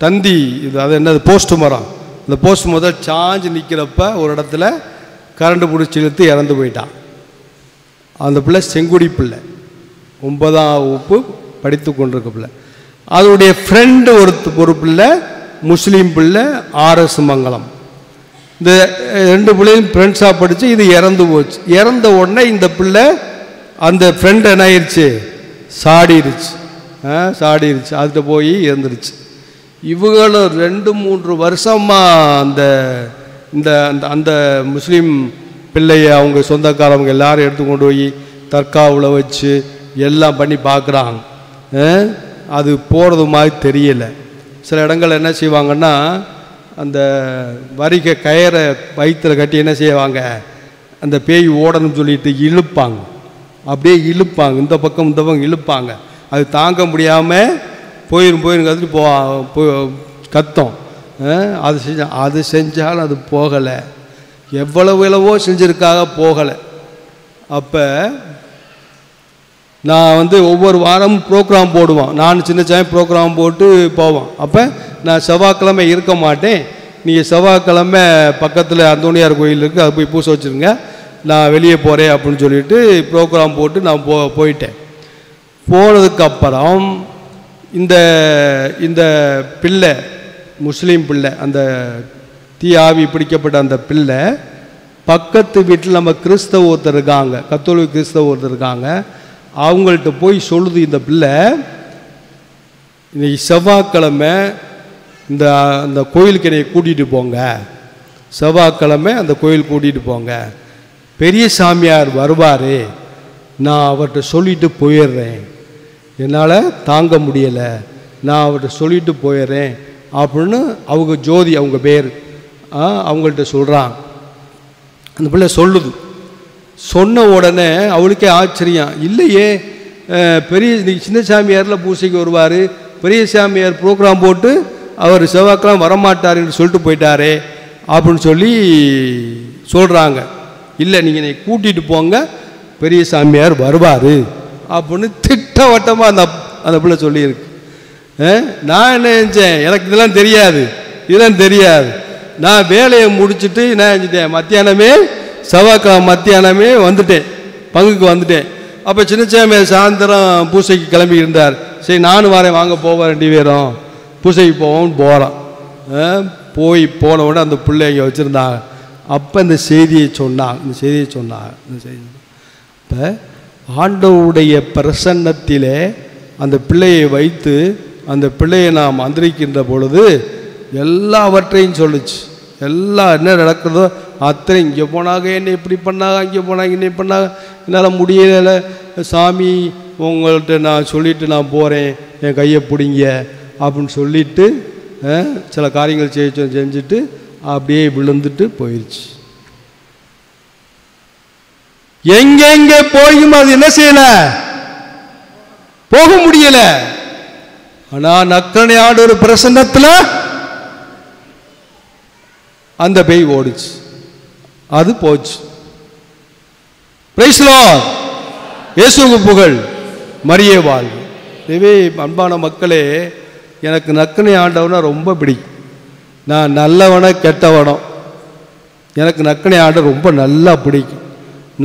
தந்தி இது அது என்னது போஸ்ட் மரம், இந்த போஸ்ட் மரம் சாஞ்சு நிற்கிறப்ப ஒரு இடத்துல கரண்ட் பிடிச்சி இழுத்து இறந்து போயிட்டான். அந்த பிள்ளை செங்குடி பிள்ளை, 9ஆம் வகுப்பு படித்து கொண்டிருக்க பிள்ளை. அதனுடைய ஃப்ரெண்டு ஒரு பிள்ளை முஸ்லீம் பிள்ளை, ஆர்எஸ் மங்கலம். இந்த 2 பிள்ளையும் ஃப்ரெண்ட்ஸாக படித்து இது இறந்து போச்சு. இறந்த உடனே இந்த பிள்ளை அந்த ஃப்ரெண்டு என்ன ஆயிடுச்சு? சாடிடுச்சு. அதுகிட்ட போய் இறந்துடுச்சு. இவங்களும் 2-3 வருஷமாக அந்த முஸ்லீம் பிள்ளையை அவங்க சொந்தக்காரவங்க எல்லாரும் எடுத்துக்கொண்டு போய் தற்காவில் வச்சு எல்லாம் பண்ணி பார்க்குறாங்க. அது போகிறது மாதிரி தெரியலை. சில இடங்கள் என்ன செய்வாங்கன்னா, அந்த கயிறை வயிற்றில் கட்டி என்ன செய்வாங்க, அந்த பேய் ஓடணும்னு சொல்லிட்டு இழுப்பாங்க. அப்படியே இழுப்பாங்க, இந்த பக்கம் இழுப்பாங்க. அது தாங்க முடியாமல் போயிரும் கற்றுட்டு கத்தோம். அது செஞ்சாலும் அது போகலை. எவ்வளவோ செஞ்சிருக்காக போகலை. அப்போ நான் ஒவ்வொரு வாரமும் ப்ரோக்ராம் போடுவோம். நான் சின்னச்சாமி ப்ரோக்ராம் போட்டு போவோம். அப்போ நான் செவ்வாய்க்கிழமை இருக்க மாட்டேன். நீங்கள் செவ்வாய்க்கிழமை பக்கத்தில் அந்தோணியார் கோயில் இருக்குது, அது போய் பூசை வச்சுருங்க, நான் வெளியே போகிறேன் அப்படின்னு சொல்லிட்டு ப்ரோக்ராம் போட்டு நான் போயிட்டேன். போனதுக்கப்புறம் இந்த பிள்ளை, முஸ்லீம் பிள்ளை, அந்த தீயாவி பிடிக்கப்பட்ட அந்த பிள்ளை பக்கத்து வீட்டில் நம்ம கிறிஸ்தவ ஒருத்தர் இருக்காங்க, கத்தோலிக்க கிறிஸ்தவ ஒருத்தர் இருக்காங்க. அவங்கள்ட்ட போய் சொல்லுது, இந்த பிள்ளை இன்னைக்கு செவ்வாய்க்கிழமை அந்த கோயிலுக்கு என்னை கூட்டிகிட்டு போங்க, செவ்வாய்க்கிழமை அந்த கோயில் கூட்டிகிட்டு போங்க, பெரிய சாமியார் வருவார், நான் அவர்கிட்ட சொல்லிட்டு போயிடுறேன், என்னால் தாங்க முடியலை, நான் அவர்கிட்ட சொல்லிட்டு போயிடுறேன் அப்படின்னு அவங்க ஜோதி, அவங்க பேர், அவங்கள்ட்ட சொல்கிறான். அந்த பிள்ளை சொல்லுது. சொன்ன உடனே அவளுக்கே ஆச்சரியம், இல்லையே பெரிய சின்ன சாமியாரில் பூசைக்கு வருவார், பெரிய சாமியார் ப்ரோக்ராம் போட்டு அவர் செவ்வாய்க்கிழமை வரமாட்டாருன்னு சொல்லிட்டு போயிட்டாரே அப்படின்னு சொல்லி சொல்கிறாங்க. இல்லை, நீங்கள் என்னை கூட்டிகிட்டு போங்க, பெரிய சாமியார் வருவார் அப்படின்னு திட்டவட்டமாக அந்த பிள்ளை சொல்லியிருக்கு. நான் என்ன செஞ்சேன், எனக்கு இதெல்லாம் தெரியாது. நான் வேலையை முடிச்சுட்டு என்ன செஞ்சிட்டேன், மத்தியானமே செவ்வாய்க்கிழமை மத்தியானமே வந்துட்டேன், பங்குக்கு வந்துட்டேன். அப்போ சின்னச்சாமியார் சாயந்தரம் பூசைக்கு கிளம்பி இருந்தார். சரி நானும் வரேன், வாங்க போவோம், 2 பேரும் பூசைக்கு போவோம்னு போகிறோம். போன உடனே அந்த பிள்ளை இங்கே வச்சுருந்தாங்க. அப்போ இந்த செய்தியை சொன்னாங்க. இப்போ ஆண்டவருடைய பிரசன்னத்திலே அந்த பிள்ளையை வைத்து அந்த பிள்ளையை நாம் மந்திரிக்கின்ற பொழுது எல்லாவற்றையும் சொல்லுச்சு. எல்லாம் என்ன நடக்கிறதோ அத்தனை, இங்கே போனாங்க என்னை இப்படி பண்ணாங்க, அங்கே போனாங்க என்னை பண்ணாங்க, என்னால் முடியலை சாமி, உங்கள்கிட்ட நான் சொல்லிவிட்டு நான் போகிறேன், என் கையை பிடிங்க அப்படின்னு சொல்லிவிட்டு சில காரியங்கள் செஞ்சுட்டு அப்படியே விழுந்துட்டு போயிடுச்சு. எங்கெங்கே போயும் அது என்ன செய்யல, போக முடியல. ஆனால் நக்கனை ஆண்டவர் ஒரு பிரசன்னத்தில் அந்த பேய் ஓடிச்சு, அது போச்சு. பிரைஸ் தி லார்ட், இயேசுவுக்கு புகழ், மரியே வாழ்க. எனவே அன்பான மக்களே, எனக்கு நக்கனை ஆண்டவனா ரொம்ப பிடிக்கும். நான் நல்லவன கெட்டவனோ, எனக்கு நக்கனை ஆண்டவர் ரொம்ப நல்லா பிடிக்கும்.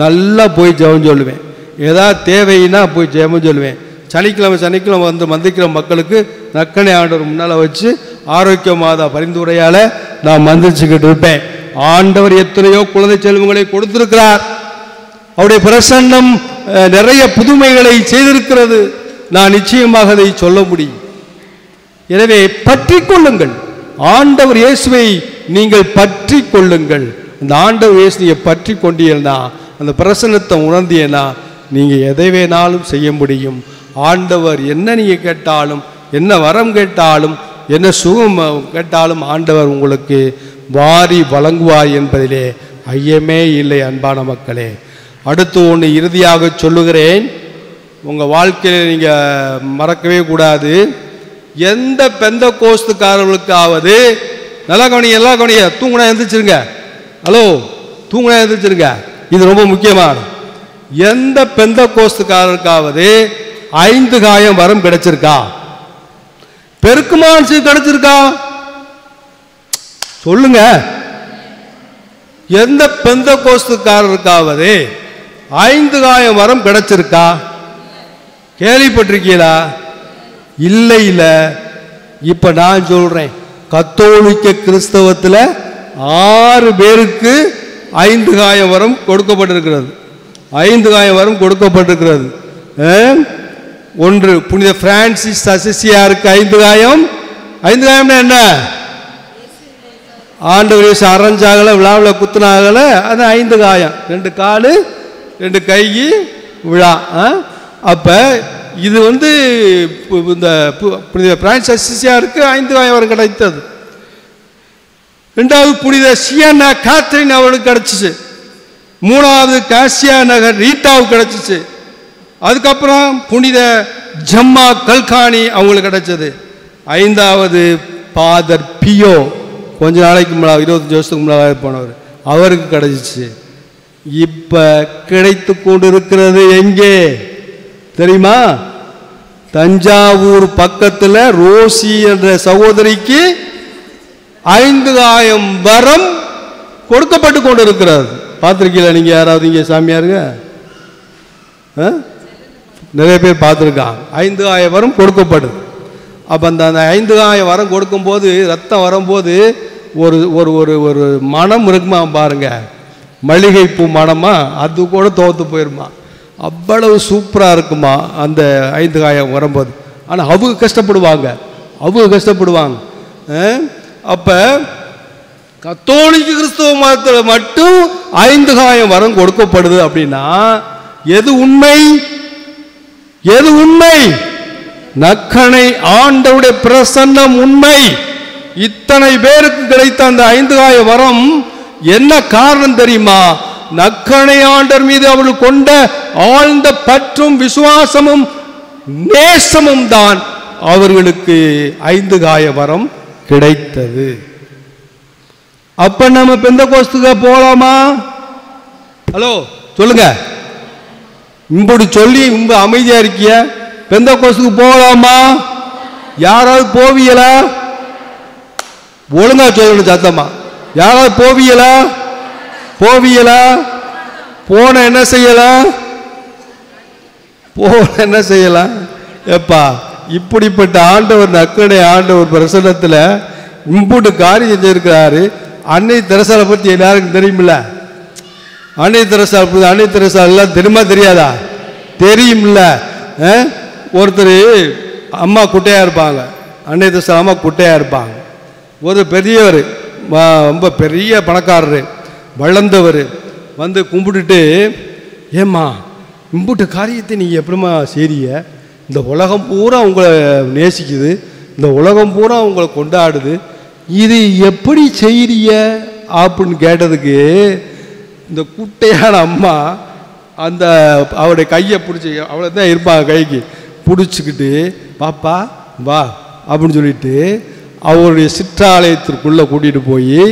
நல்லா போய் ஜெபம் சொல்லுவேன், ஏதாவது தேவைன்னா போய் ஜெபம் சொல்லுவேன். சனிக்கிழமை மந்திரிக்கிற மக்களுக்கு நக்கனை ஆண்டவர் முன்னால் வச்சு ஆரோக்கியமாத பரிந்துரையால் நான் மந்திரிச்சுக்கிட்டு இருப்பேன். ஆண்டவர் எத்தனையோ குழந்தை செல்வங்களை கொடுத்திருக்கிறார், அவருடைய பிரசன்னம் நிறைய புதுமைகளை செய்திருக்கிறது. நான் நிச்சயமாக அதை சொல்ல முடியும். எனவே பற்றி கொள்ளுங்கள், ஆண்டவர் இயேசுவை நீங்கள் பற்றி கொள்ளுங்கள். அந்த ஆண்டவர் இயேசுவை பற்றி கொண்டீங்கன்னா, அந்த பிரசன்னத்தை உணர்ந்தீங்கன்னா, நீங்கள் எதை வேணாலும் செய்ய முடியும். ஆண்டவர் என்ன நீங்கள் கேட்டாலும், என்ன வரம் கேட்டாலும், என்ன சுகம் கேட்டாலும் ஆண்டவர் உங்களுக்கு வாரி வழங்குவார் என்பதிலே ஐயமே இல்லை. அன்பான மக்களே, அடுத்து ஒன்று இறுதியாக சொல்லுகிறேன், உங்கள் வாழ்க்கையில் நீங்கள் மறக்கவே கூடாது. எந்த பெந்த கோஸ்துக்காரர்களுக்காவது, நல்லா கவனிங்க, எல்லா கவனிங்க, தூங்குனா எழுந்திரிச்சிருங்க, ஹலோ தூங்குனா எழுந்திரிச்சிருங்க, இது ரொம்ப முக்கியமான. எந்த பெந்த கோஸ்துக்காரருக்காவது 5 காயம் வரம் கிடைச்சிருக்கா? பெருக்குமான் கிடைச்சிருக்கா? சொல்லுங்க. எந்த பெந்த கோஸ்துக்காரருக்காவது 5 காயம் வரம் கிடைச்சிருக்கா? கேள்விப்பட்டிருக்கீங்களா? இல்லை. இப்ப நான் சொல்றேன், கத்தோலிக்க கிறிஸ்தவத்தில் 6 பேருக்கு 5 காயம் வரம் கொடுக்கப்பட்டிருக்கிறது. 5 காயம் வரம் கொடுக்கப்பட்டிருக்கிறது. ஒன்று புனித பிரான்சிஸ் அசிசியாருக்கு 5 காயம். 5 காயம்னா என்ன? ஆண்டவர் இயேசு அரைஞ்சாகல, விழாவில் குத்துனாகல, அது 5 காயம். 2 காலு 2 கை விழா. அப்ப இது இந்த புனித பிரான்சிஸ் அசிசியாருக்கு 5 காயம் வரம் கிடைத்தது. 2வது புனித சியானா காத்ரின் அவளுக்கு கிடைச்சிச்சு. 3வது காசியா நகர் ரீட்டாவுக்கு கிடைச்சிச்சு. அதுக்கப்புறம் புனித ஜம்மா கல்கானி அவங்களுக்கு கிடைச்சது. 5வது ஃபாதர் பியோ, கொஞ்ச நாளைக்கு முன்னாடி 25 வருஷத்துக்கு முன்னாடி போனவர், அவருக்கு கிடைச்சிச்சு. இப்போ கிடைத்து கொண்டிருக்கிறது எங்கே தெரியுமா? தஞ்சாவூர் பக்கத்தில் ரோசி என்ற சகோதரிக்கு 5000 வரம் கொடுக்கப்பட்டு கொண்டிருக்கிறது. பார்த்துருக்கீங்களா நீங்கள்? யாராவது இங்கே சாமியாருங்க நிறைய பேர் பார்த்துருக்காங்க. 5000 வரம் கொடுக்கப்படுது. அப்போ அந்த 5000 வரம் கொடுக்கும்போது, ரத்தம் வரும்போது ஒரு ஒரு ஒரு ஒரு மனம் இருக்குமா பாருங்க, மல்லிகைப்பூ மனமா, அது கூட தோற்று போயிருமா, அவ்வளவு சூப்பராக இருக்குமா அந்த 5000 வரும்போது. ஆனால் அவங்க கஷ்டப்படுவாங்க. அப்போ கத்தோலிக்க கிறிஸ்தவ மதத்தில் மட்டும் 5000 வரம் கொடுக்கப்படுது அப்படின்னா எது உண்மை? நக்கனை ஆண்டவருடைய பிரசன்னம் உண்மை. இத்தனை பேருக்கு கிடைத்த அந்த 5000 வரம் என்ன காரணம் தெரியுமா? நக்கனை ஆண்டவர் மீது அவர்கள் கொண்ட ஆழ்ந்த பற்றும் விசுவாசமும் நேசமும் தான் அவர்களுக்கு 5000 வரம் கிடைத்தது. அப்ப நம்ம பெந்தகோஸ்துக்கு போலாமா? ஹலோ சொல்லுங்க. இப்படி சொல்லி ரொம்ப அமைதியா இருக்கிய, பெந்தகோஸ்துக்கு போகலாமா? யாராவது போவியலா? ஒழுங்கா சொல்லணும் சத்தமா. யாராவது போவியலா? போன என்ன செய்யலாம்? எப்பா இப்படிப்பட்ட ஆண்டவர், நக்கனை ஆண்டவர் பிரசன்னத்தில் இம்புட்டு காரியம் செஞ்சிருக்கிறாரு. அன்னை தெரசாவை பற்றி எல்லாருக்கும் தெரியுமில்ல? அன்னை தெரசா எல்லாம் தெரியுமா தெரியாதா? தெரியுமில்ல. ஒருத்தர் அம்மா குட்டையாக இருப்பாங்க, அன்னை தெரசா அம்மா குட்டையாக இருப்பாங்க. ஒரு பெரியவர், ரொம்ப பெரிய பணக்காரர், வளர்ந்தவர் வந்து கும்பிட்டுட்டு, ஏம்மா இம்புட்டு காரியத்தை நீங்கள் எப்படிமா செய்றிய? இந்த உலகம் பூரா உங்களை நேசிக்குது, இந்த உலகம் பூரா உங்களை கொண்டாடுது, இது எப்படி செய்றிய அப்படின்னு கேட்டதுக்கு இந்த குட்டையான அம்மா அந்த அவருடைய கையை பிடிச்சி, அவ்வளோ தான் இருப்பாங்க, கைக்கு பிடிச்சிக்கிட்டு பாப்பா வா அப்படின்னு சொல்லிட்டு அவருடைய சிற்றாலயத்திற்குள்ளே கூட்டிகிட்டு போய்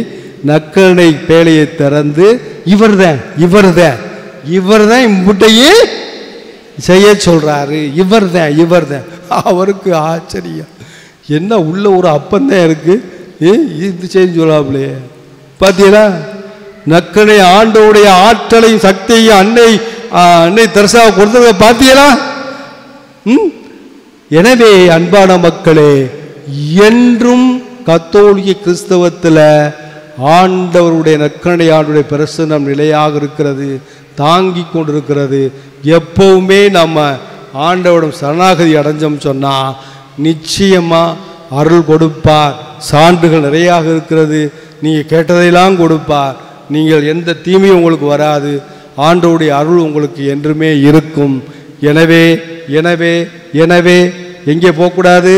நக்கனை பேழையை திறந்து இவர்தான் இம்புட்டையே செய்ய சொல்கிறாரு. இவர்தான். அவருக்கு ஆச்சரியம், என்ன உள்ள ஒரு அப்பந்தான் இருக்கு, இது செய்ய சொல்லாமலே. பார்த்தீங்களா? நக்கனை ஆண்டோடைய ஆற்றலையும் சக்தியையும் அன்னை தெரசாவை கொடுத்தத பார்த்தீங்களா? எனவே அன்பான மக்களே, என்றும் கத்தோலிக்க கிறிஸ்தவத்தில் ஆண்டவருடைய நக்கனை ஆண்டுடைய பிரசன்னம் நிலையாக இருக்கிறது, தாங்கி கொண்டிருக்கிறது. எப்பவுமே நம்ம ஆண்டவரிடம் சரணாகதி அடைஞ்சோம் சொன்னால் நிச்சயமாக அருள் கொடுப்பார். சான்றுகள் நிறையாக இருக்கிறது. நீங்கள் கேட்டதையெல்லாம் கொடுப்பார். நீங்கள் எந்த தீமையும் உங்களுக்கு வராது. ஆண்டவருடைய அருள் உங்களுக்கு என்றுமே இருக்கும். எனவே எனவே எனவே எங்கே போகக்கூடாது?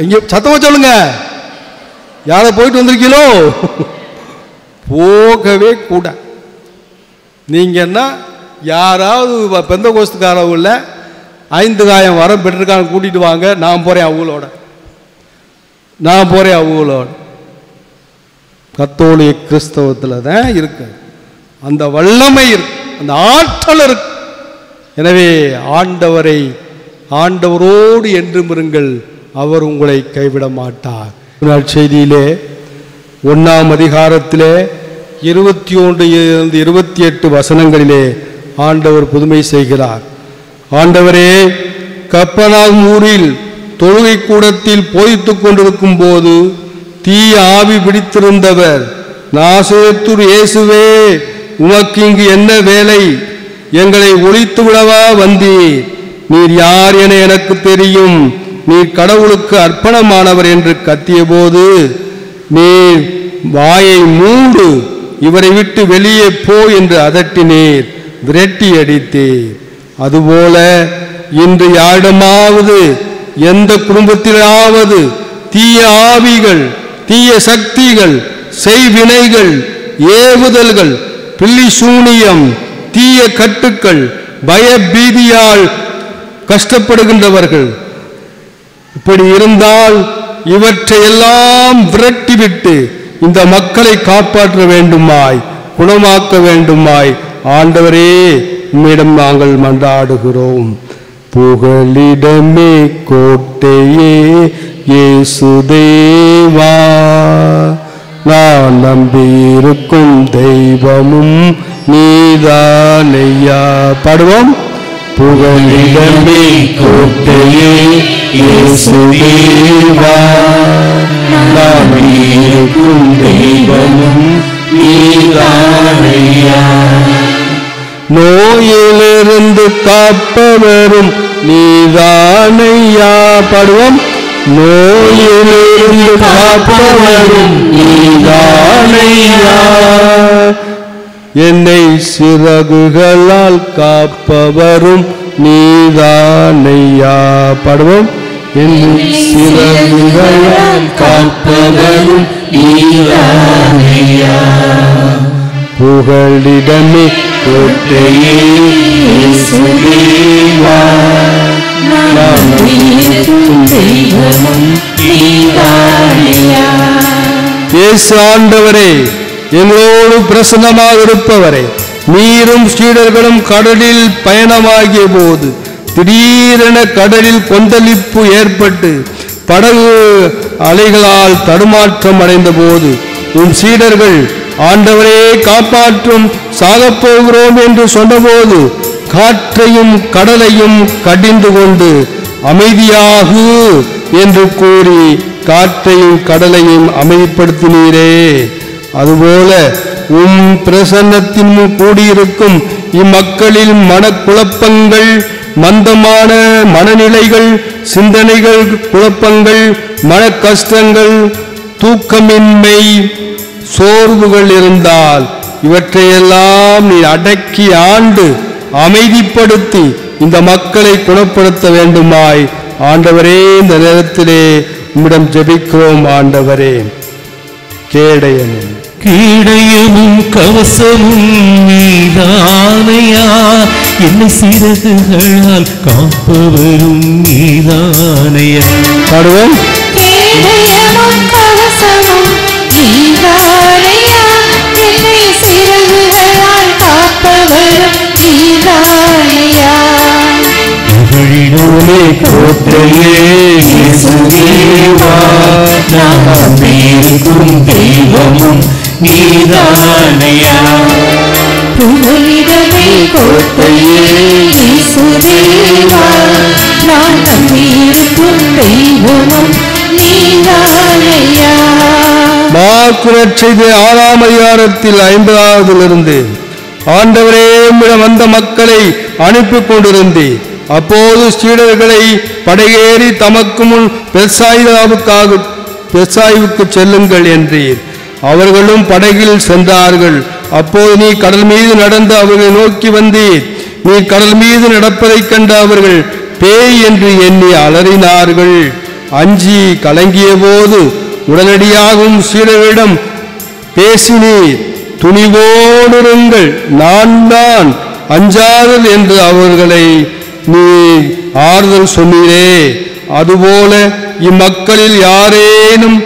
எங்கே சத்தமா சொல்லுங்க. யாரை போயிட்டு வந்திருக்கீங்களோ? போகவே கூட. நீங்கன்னா யாராவது பெந்தகோஸ்துக்காரவுல 5000 வரம் பெற்றிருக்காங்க கூட்டிட்டு வாங்க, நான் போறேன் அவங்களோட. கத்தோலிக்க கிறிஸ்தவத்தில் தான் இருக்கு அந்த வல்லமை இருக்கு, அந்த ஆற்றல் இருக்கு. எனவே ஆண்டவரோடு என்றும் இருங்கள், அவர் உங்களை கைவிட மாட்டார். செய்தியிலே 1ஆம் அதிகாரத்திலே 21-28 வசனங்களிலே ஆண்டவர் புதுமை செய்கிறார். ஆண்டவரே, கப்பர்நாகும் ஊரில் தொழுகை கூடத்தில் போதித்துக் கொண்டிருக்கும் போது தீய ஆவி பிடித்திருந்தவர், நாசரேத்து இயேசுவே, உமக்கு இங்கு என்ன வேலை? எங்களை ஒழித்து விடவா வந்தீர்? நீர் யார் என எனக்கு தெரியும். நீர் கடவுளுக்கு அர்ப்பணமானவர் என்று கத்திய போது, நீர் வாயை மூடு, இவரை விட்டு வெளியே போ என்று அதட்டினீர், விரட்டி அடித்தீர். அதுபோல இன்று யாரிடமாவது, எந்த குடும்பத்திலாவது தீய ஆவிகள், தீய சக்திகள், செய்வினைகள், ஏவுதல்கள், பில்லி சூனியம், தீய கட்டுக்கள், பய பீதியால் கஷ்டப்படுகின்றவர்கள். இப்படி இருந்தால் இவற்றையெல்லாம் விரட்டிவிட்டு இந்த மக்களை காப்பாற்ற வேண்டுமாய், குணமாக்க வேண்டுமாய் ஆண்டவரே உம்மிடம் நாங்கள் மன்றாடுகிறோம். புகலிடமே கோட்டையே இயேசுதேவா, நான் நம்பியிருக்கும் தெய்வமும் நீதானையா. பாடுவோம். புகலிடமே கோட்டையே இயேசுதேவா, நான் நம்பியிருக்கும் தெய்வமும் நீதானையா. நோயிலிருந்து காப்பவரும் நீதானையா. பாடுவோம். நோயிலிருந்து காப்பவரும் நீதானையா, என்னை சிறகுகளால் காப்பவரும் நீதானையா. பாடுவோம். என்னை சிறகுகளால் காப்பவரும் நீதானையா. புகலிடமே கோட்டையே இயேசுதேவா, நான் நம்பியிருக்கும் தெய்வமும் நீதானையா. இயேசு ஆண்டவரே, எங்களோடு பிரசன்னமாக இருப்பவரே, நீரும் சீடர்களும் கடலில் பயணமாகிய போது திடீரென கடலில் கொந்தளிப்பு ஏற்பட்டு படகு அலைகளால் தடுமாற்றம் அடைந்த போது உன் சீடர்கள் ஆண்டவரே காப்பாற்றும், சாகப்போகிறோம் என்று சொன்னபோது காற்றையும் கடலையும் கடிந்து கொண்டு அமைதியாகு என்று கூறி காற்றையும் கடலையும் அமைதிப்படுத்தினீரே. அதுபோல உம் பிரசன்னத்தின் கூடியிருக்கும் இம்மக்களின் மனக்குழப்பங்கள், மந்தமான மனநிலைகள், சிந்தனைகள், குழப்பங்கள், மன கஷ்டங்கள், தூக்கமின்மை, சோர்வுகள் இருந்தால் இவற்றையெல்லாம் நீ அடக்கி ஆண்டு அமைதிப்படுத்தி இந்த மக்களை குணப்படுத்த வேண்டுமாய் ஆண்டவரே இந்த நேரத்திலே உம்மிடம் ஜெபிக்கிறோம். ஆண்டவரே, கேடயமும் கீடையமும் கவசமும் நீதானையா, என்னை சிறகுகளால் காப்பவரும் நீதானையா. பாடுவோம். கேடயமும் கவசமும் நீதானையா, என்னை சிறகுகளால் காப்பவரும் நீதானையா. புகழிடமே கோட்டையே இயேசுதேவா, நான் நம்பியிருக்கும் தெய்வமும் நீதானையா. புகலிடமே கோட்டையே இயேசுதேவா, நான் நம்பியிருக்கும் தெய்வமும் நீதானையா. மார்க்கு நற்செய்தி 6ஆம் அதிகாரத்தில் 50ஆவதிலிருந்து ஆண்டவரே உம்மிடம் வந்த மக்களை அனுப்பி கொண்டிருந்தேன். அப்போது சீடர்களை படகேறி தமக்கு முன் பெத்சாய்வுக்கு செல்லுங்கள் என்றீர். அவர்களும் படகில் சென்றார்கள். அப்போது நீ கடல் மீது நடந்து அவர்களை நோக்கி வந்தீர். நீ கடல் மீது நடப்பதைக் கண்ட அவர்கள் பேய் என்று எண்ணி அலறினார்கள். அஞ்சி கலங்கிய போது உடனடியாகவும் சீடர்களிடம் பேசினீர். துணிவோடுருங்கள், நான் தான், அஞ்சாதல் என்று அவர்களை நீ ஆறுதல் சொன்னீரே. அதுபோல இம்மக்களில் யாரேனும்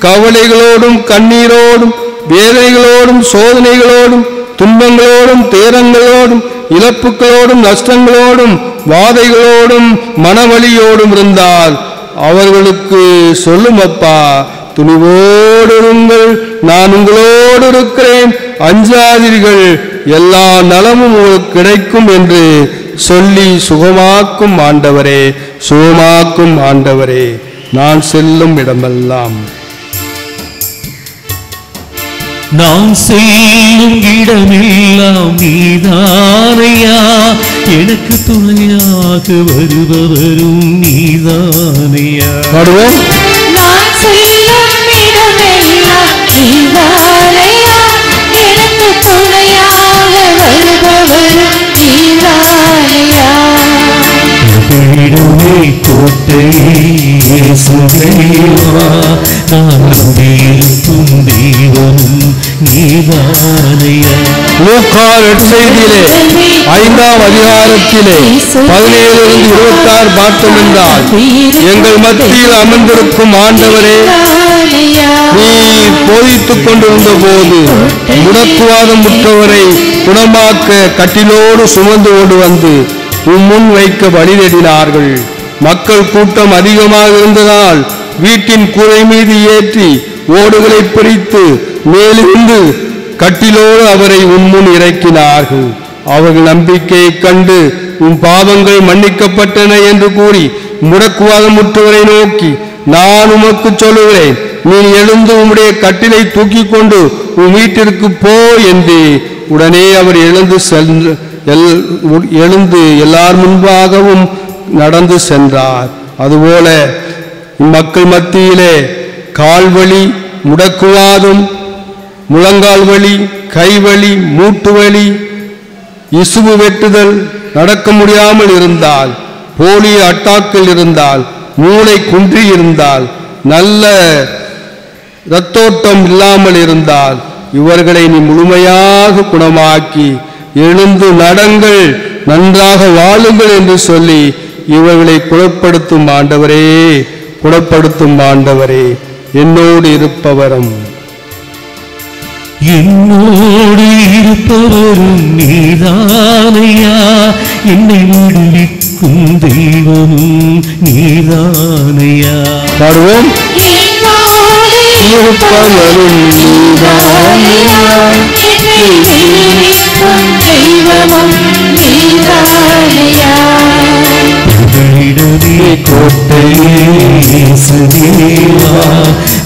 கவலைகளோடும் கண்ணீரோடும் வேதனைகளோடும் சோதனைகளோடும் துன்பங்களோடும் துயரங்களோடும் இழப்புகளோடும் நஷ்டங்களோடும் வாதைகளோடும் மனவலியோடும் இருந்தால் அவர்களுக்கு சொல்லும், அப்பா துணிவோடுருங்கள், நான் உங்களோடு இருக்கிறேன், அஞ்சாதீர்கள், எல்லா நலமும் உங்களுக்கு கிடைக்கும் என்று சொல்லி சுகமாக்கும் ஆண்டவரே, சுகமாக்கும் ஆண்டவரே, நான் செல்லும் இடமெல்லாம் நான் செல்லும் இடமெல்லாம் நீதானையா, எனக்கு துணையாக வருபவரும் நீதானையா. பாடுவோம். நான் செல்லும் இடமெல்லாம் நீதானையா, எனக்கு துணையாக வருபவரும் நீதானையா. புகழிடமே கோட்டையே இயேசுதேவா, நான் நம்பியிருக்கும் தெய்வமும் நீதானையா. லூக்கா நற்செய்தியிலே 5ஆம் அதிகாரத்திலே 17-26 பார்த்தோம் என்றால், எங்கள் மத்தியில் அமர்ந்திருக்கும் ஆண்டவரே, நீர் போதித்துக் கொண்டிருந்த போது முடக்குவாதம் முற்றவரை குணமாக்க கட்டிலோடு சுமந்து கொண்டு வந்து முன் வைக்க வழிநெடினார்கள். மக்கள் கூட்டம் அதிகமாக இருந்ததால் வீட்டின் கூரை மீது ஏற்றி ஓடுகளை பிரித்து மேலிருந்து கட்டிலோடு அவரை முன் இறக்கினார்கள். அவர்கள் நம்பிக்கையை கண்டு உன் பாவங்கள் மன்னிக்கப்பட்டன என்று கூறி முடக்குவாதம் முற்றவரை நோக்கி, நான் உமக்கு சொல்லுகிறேன், நீ எழுந்து உம்முடைய கட்டிலை தூக்கி கொண்டு உன் வீட்டிற்கு போ என்று. உடனே அவர் எழுந்து எல்லார் முன்பாகவும் நடந்து சென்றார். அதுபோல மக்கள் மத்தியிலே கால்வலி, முடக்குவாதம், முழங்கால் வலி, கைவலி, மூட்டு வலி, இசுபு வெட்டுதல், நடக்க முடியாமல் இருந்தால், போலியோ அட்டாக்கள் இருந்தால், மூளை குன்றி இருந்தால், நல்ல இரத்தோட்டம் இல்லாமல் இருந்தால், இவர்களை நீ முழுமையாக குணமாக்கி எழுந்து நடங்கள், நன்றாக வாழுங்கள் என்று சொல்லி இவர்களை குணப்படுத்தும் ஆண்டவரே, குணப்படுத்தும் ஆண்டவரே, என்னோடு இருப்பவரும் என்னோடு இருப்பவரும் நீதானையா, என்னை விடுவிக்கும் தெய்வமும் நீதானையா. பாடுவோம். இருப்பவரும் நீதானையா, புகழிடமே கோட்டையே இயேசுதேவா,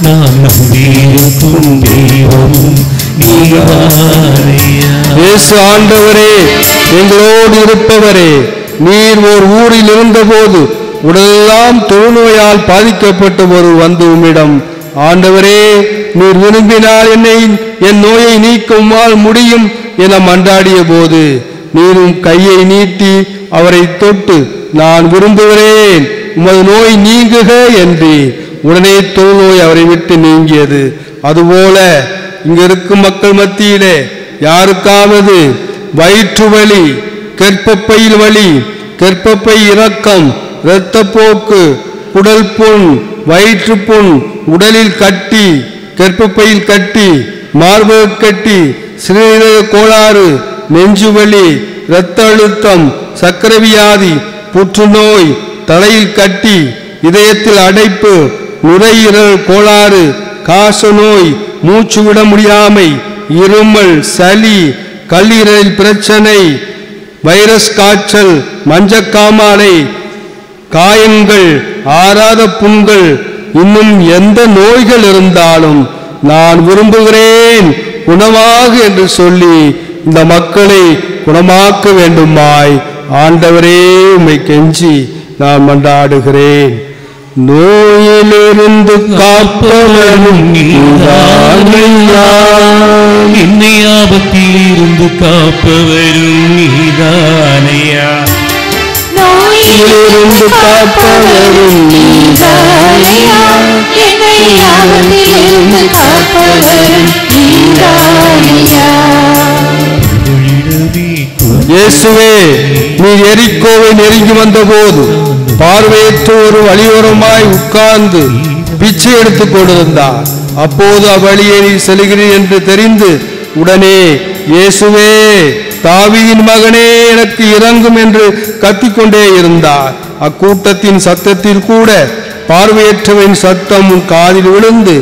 நான் நம்பியிருக்கும் தெய்வமும் நீதானையா. இயேசு ஆண்டவரே, எங்களோடு இருப்பவரே, நீர் ஓர் ஊரில் இருந்தபோது உடலெல்லாம் தொழுநோயால் பாதிக்கப்பட்ட ஒரு வந்து உம்மிடம், ஆண்டவரே, நீர் விரும்பினால் என் நோயை நீக்க உம்மால் முடியும் என மன்றாடிய போது நீரும் கையை நீட்டி அவரை தொட்டு, நான் விரும்புகிறேன், உமது நோய் நீங்குக என்று. உடனே தொழுநோய் அவரை விட்டு நீங்கியது. அதுபோல இங்க இருக்கும் மக்கள் மத்தியிலே யாருக்காவது வயிற்று வலி, கர்ப்பப்பையில் வலி, கர்ப்பப்பை இறக்கம், இரத்தப்போக்கு, குடல் புண், வயிற்று புண், உடலில் கட்டி, கர்ப்பப்பையில் கட்டி, மார்பக கட்டி, சிறுநீரக கோளாறு, நெஞ்சுவலி, இரத்த அழுத்தம், சர்க்கரை வியாதி, புற்றுநோய், தலையில் கட்டி, இதயத்தில் அடைப்பு, நுரையீரல் கோளாறு, காச நோய், மூச்சு விட முடியாமை, இருமல், சளி, கல்லீரலில் பிரச்சனை, வைரஸ் காய்ச்சல், மஞ்சக்காமாலை, காயங்கள், ஆறாத புண்கள், இன்னும் எந்த நோய்கள் இருந்தாலும் நான் விரும்புகிறேன் குணமாக என்று சொல்லி இந்த மக்களை குணமாக்க வேண்டுமாய் ஆண்டவரே உம்மை கெஞ்சி நான் மன்றாடுகிறேன். நோயிலிருந்து காப்பவனும் நீதானையா, என்னை ஆபத்தில் இருந்து காப்பவரும் நீதானையா. நோயிலிருந்து காப்பவரும் நீதானையா, என்னை ஆபத்திலிருந்து காப்பவரும் நீதானையா. இயேசுவே, நீர் எரிக்கோவை நெருங்கி வந்தபோது பார்வையற்ற ஒரு வழியோரமாய் உட்கார்ந்து பிச்சை எடுத்துக் கொண்டிருந்தார். அப்போது அவ்வழியே நீர் செல்கிறீர் என்று தெரிந்து உடனே, இயேசுவே, தாவீதின் மகனே, எனக்கு இறங்கும் என்று கத்திக்கொண்டே இருந்தார். அக்கூட்டத்தின் சத்தத்தில் கூட பார்வையற்றவன் சத்தம் காதில் விழுந்து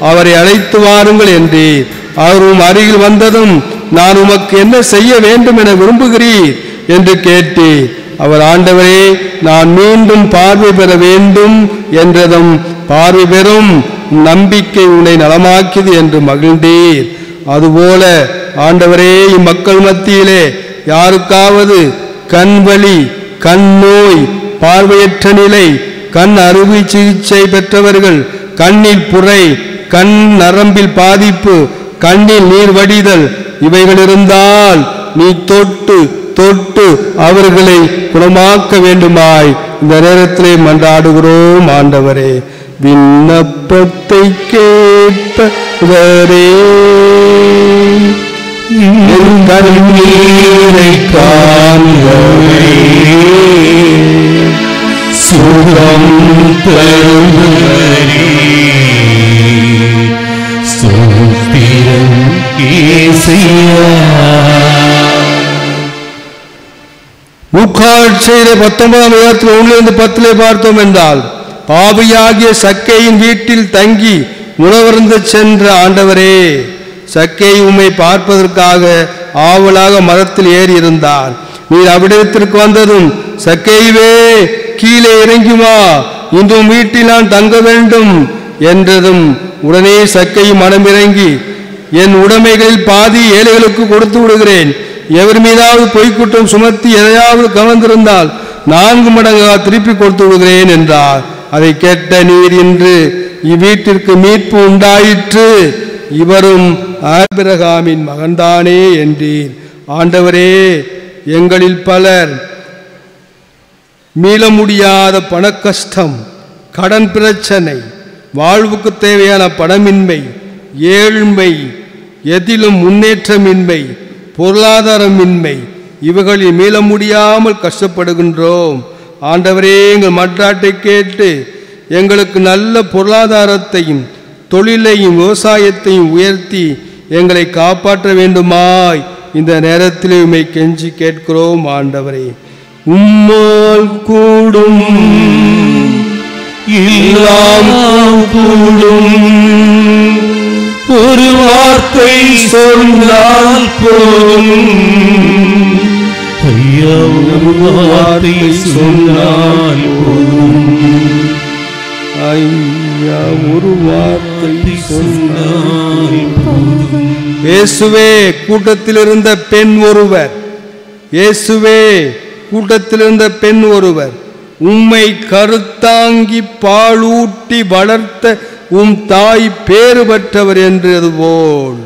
அவரை அழைத்து வாருங்கள் என்றீர். அவரும் அருகில் வந்ததும், நான் உமக்கு என்ன செய்ய வேண்டும் என விரும்புகிறீர் என்று கேட்டீர். அவர், ஆண்டவரே, நான் மீண்டும் பார்வை பெற வேண்டும் என்றதும், பார்வை பெறும் நம்பிக்கை உன்னை நலமாக்கியது என்று மகிழ்ந்தீர். அதுபோல ஆண்டவரே, இம்மக்கள் மத்தியிலே யாருக்காவது கண் வலி, கண் நோய், பார்வையற்ற நிலை, கண் அறுவை சிகிச்சை பெற்றவர்கள், கண்ணில் புரை, கண் நரம்பில் பாதிப்பு, கண்ணில் நீர் வடிதல், இவைகள் இருந்தால் நீ தொட்டு தொட்டு அவர்களை குணமாக்க வேண்டுமாய் இந்த நேரத்திலே மன்றாடுகிறோம். ஆண்டவரே, விண்ணப்பத்தை கேட்பவரே, என் கண்ணீரை காண்பவரே, சுகம் தருபவரே, ஸ்தோத்திரம் இயேசுவே. லூக்காட்சியிலே 19:1 பார்த்தோம் என்றால், பாவியாகிய சக்கேயின் வீட்டில் தங்கி உணவருந்து சென்ற ஆண்டவரே, சக்கேயு உம்மை பார்ப்பதற்காக ஆவலாக மரத்தில் ஏறி இருந்தார். நீர் அவ்விடத்திற்கு வந்ததும், சக்கேயுவே கீழே இறங்கி வா, இன்றும் வீட்டில் நான் தங்க வேண்டும் என்றதும், உடனே சக்கேயு மனமிறங்கி, என் உடைமைகளில் பாதி ஏழைகளுக்கு கொடுத்து விடுகிறேன், எவர் மீதாவது பொய்க்குற்றம் சுமத்தி எதையாவது கவர்ந்திருந்தால் 4 மடங்காக திருப்பி கொடுத்து விடுகிறேன் என்றார். அதை கேட்ட நீர், இன்று இவ்வீட்டிற்கு மீட்பு உண்டாயிற்று, இவரும் ஆபிரகாமின் மகன்தானே என்றீர். ஆண்டவரே, எங்களில் பலர் மீள முடியாத பணக்கஷ்டம், கடன் பிரச்சனை, வாழ்வுக்கு தேவையான பணமின்மை, ஏழ்மை, எதிலும் முன்னேற்றமின்மை, பொருளாதாரமின்மை, இவைகளில் மீள முடியாமல் கஷ்டப்படுகின்றோம். ஆண்டவரே, எங்கள் மன்றாட்டை கேட்டு எங்களுக்கு நல்ல பொருளாதாரத்தையும் தொழிலையும் விவசாயத்தையும் உயர்த்தி எங்களை காப்பாற்ற வேண்டுமாய் இந்த நேரத்தில் உம்மை கெஞ்சி கேட்கிறோம். ஆண்டவரே, உம்மால் கூடும், எல்லாம் கூடும், ஒரு வார்த்தை சொன்னால் போதும், ஐயா ஒரு வார்த்தை சொன்னால் போதும், ஐயா ஒரு வார்த்தை சொன்னால் போதும். இயேசுவே, கூட்டத்தில் இருந்த பெண் ஒருவர், இயேசுவே கூட்டத்தில் இருந்த பெண் ஒருவர், உம்மை கருத்தாங்கி பாலூட்டி வளர்த்த உம் தாய் பேறு பெற்றவர் என்றது போல்,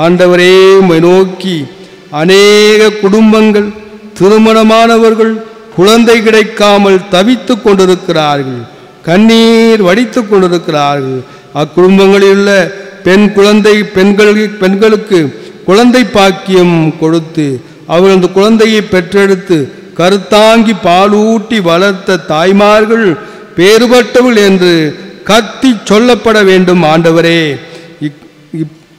ஆண்டவரே உம்மை நோக்கி அநேக குடும்பங்கள், திருமணமானவர்கள் குழந்தை கிடைக்காமல் தவித்து கொண்டிருக்கிறார்கள், கண்ணீர் வடித்து கொண்டிருக்கிறார்கள். அக்குடும்பங்களில் உள்ள பெண்களுக்கு குழந்தை பாக்கியம் கொடுத்து அவர்கள் அந்த குழந்தையை பெற்றெடுத்து கருத்தாங்கி பாலூட்டி வளர்த்த தாய்மார்கள் பேறுபட்டவள் என்று கத்தி சொல்லப்பட வேண்டும். ஆண்டவரே,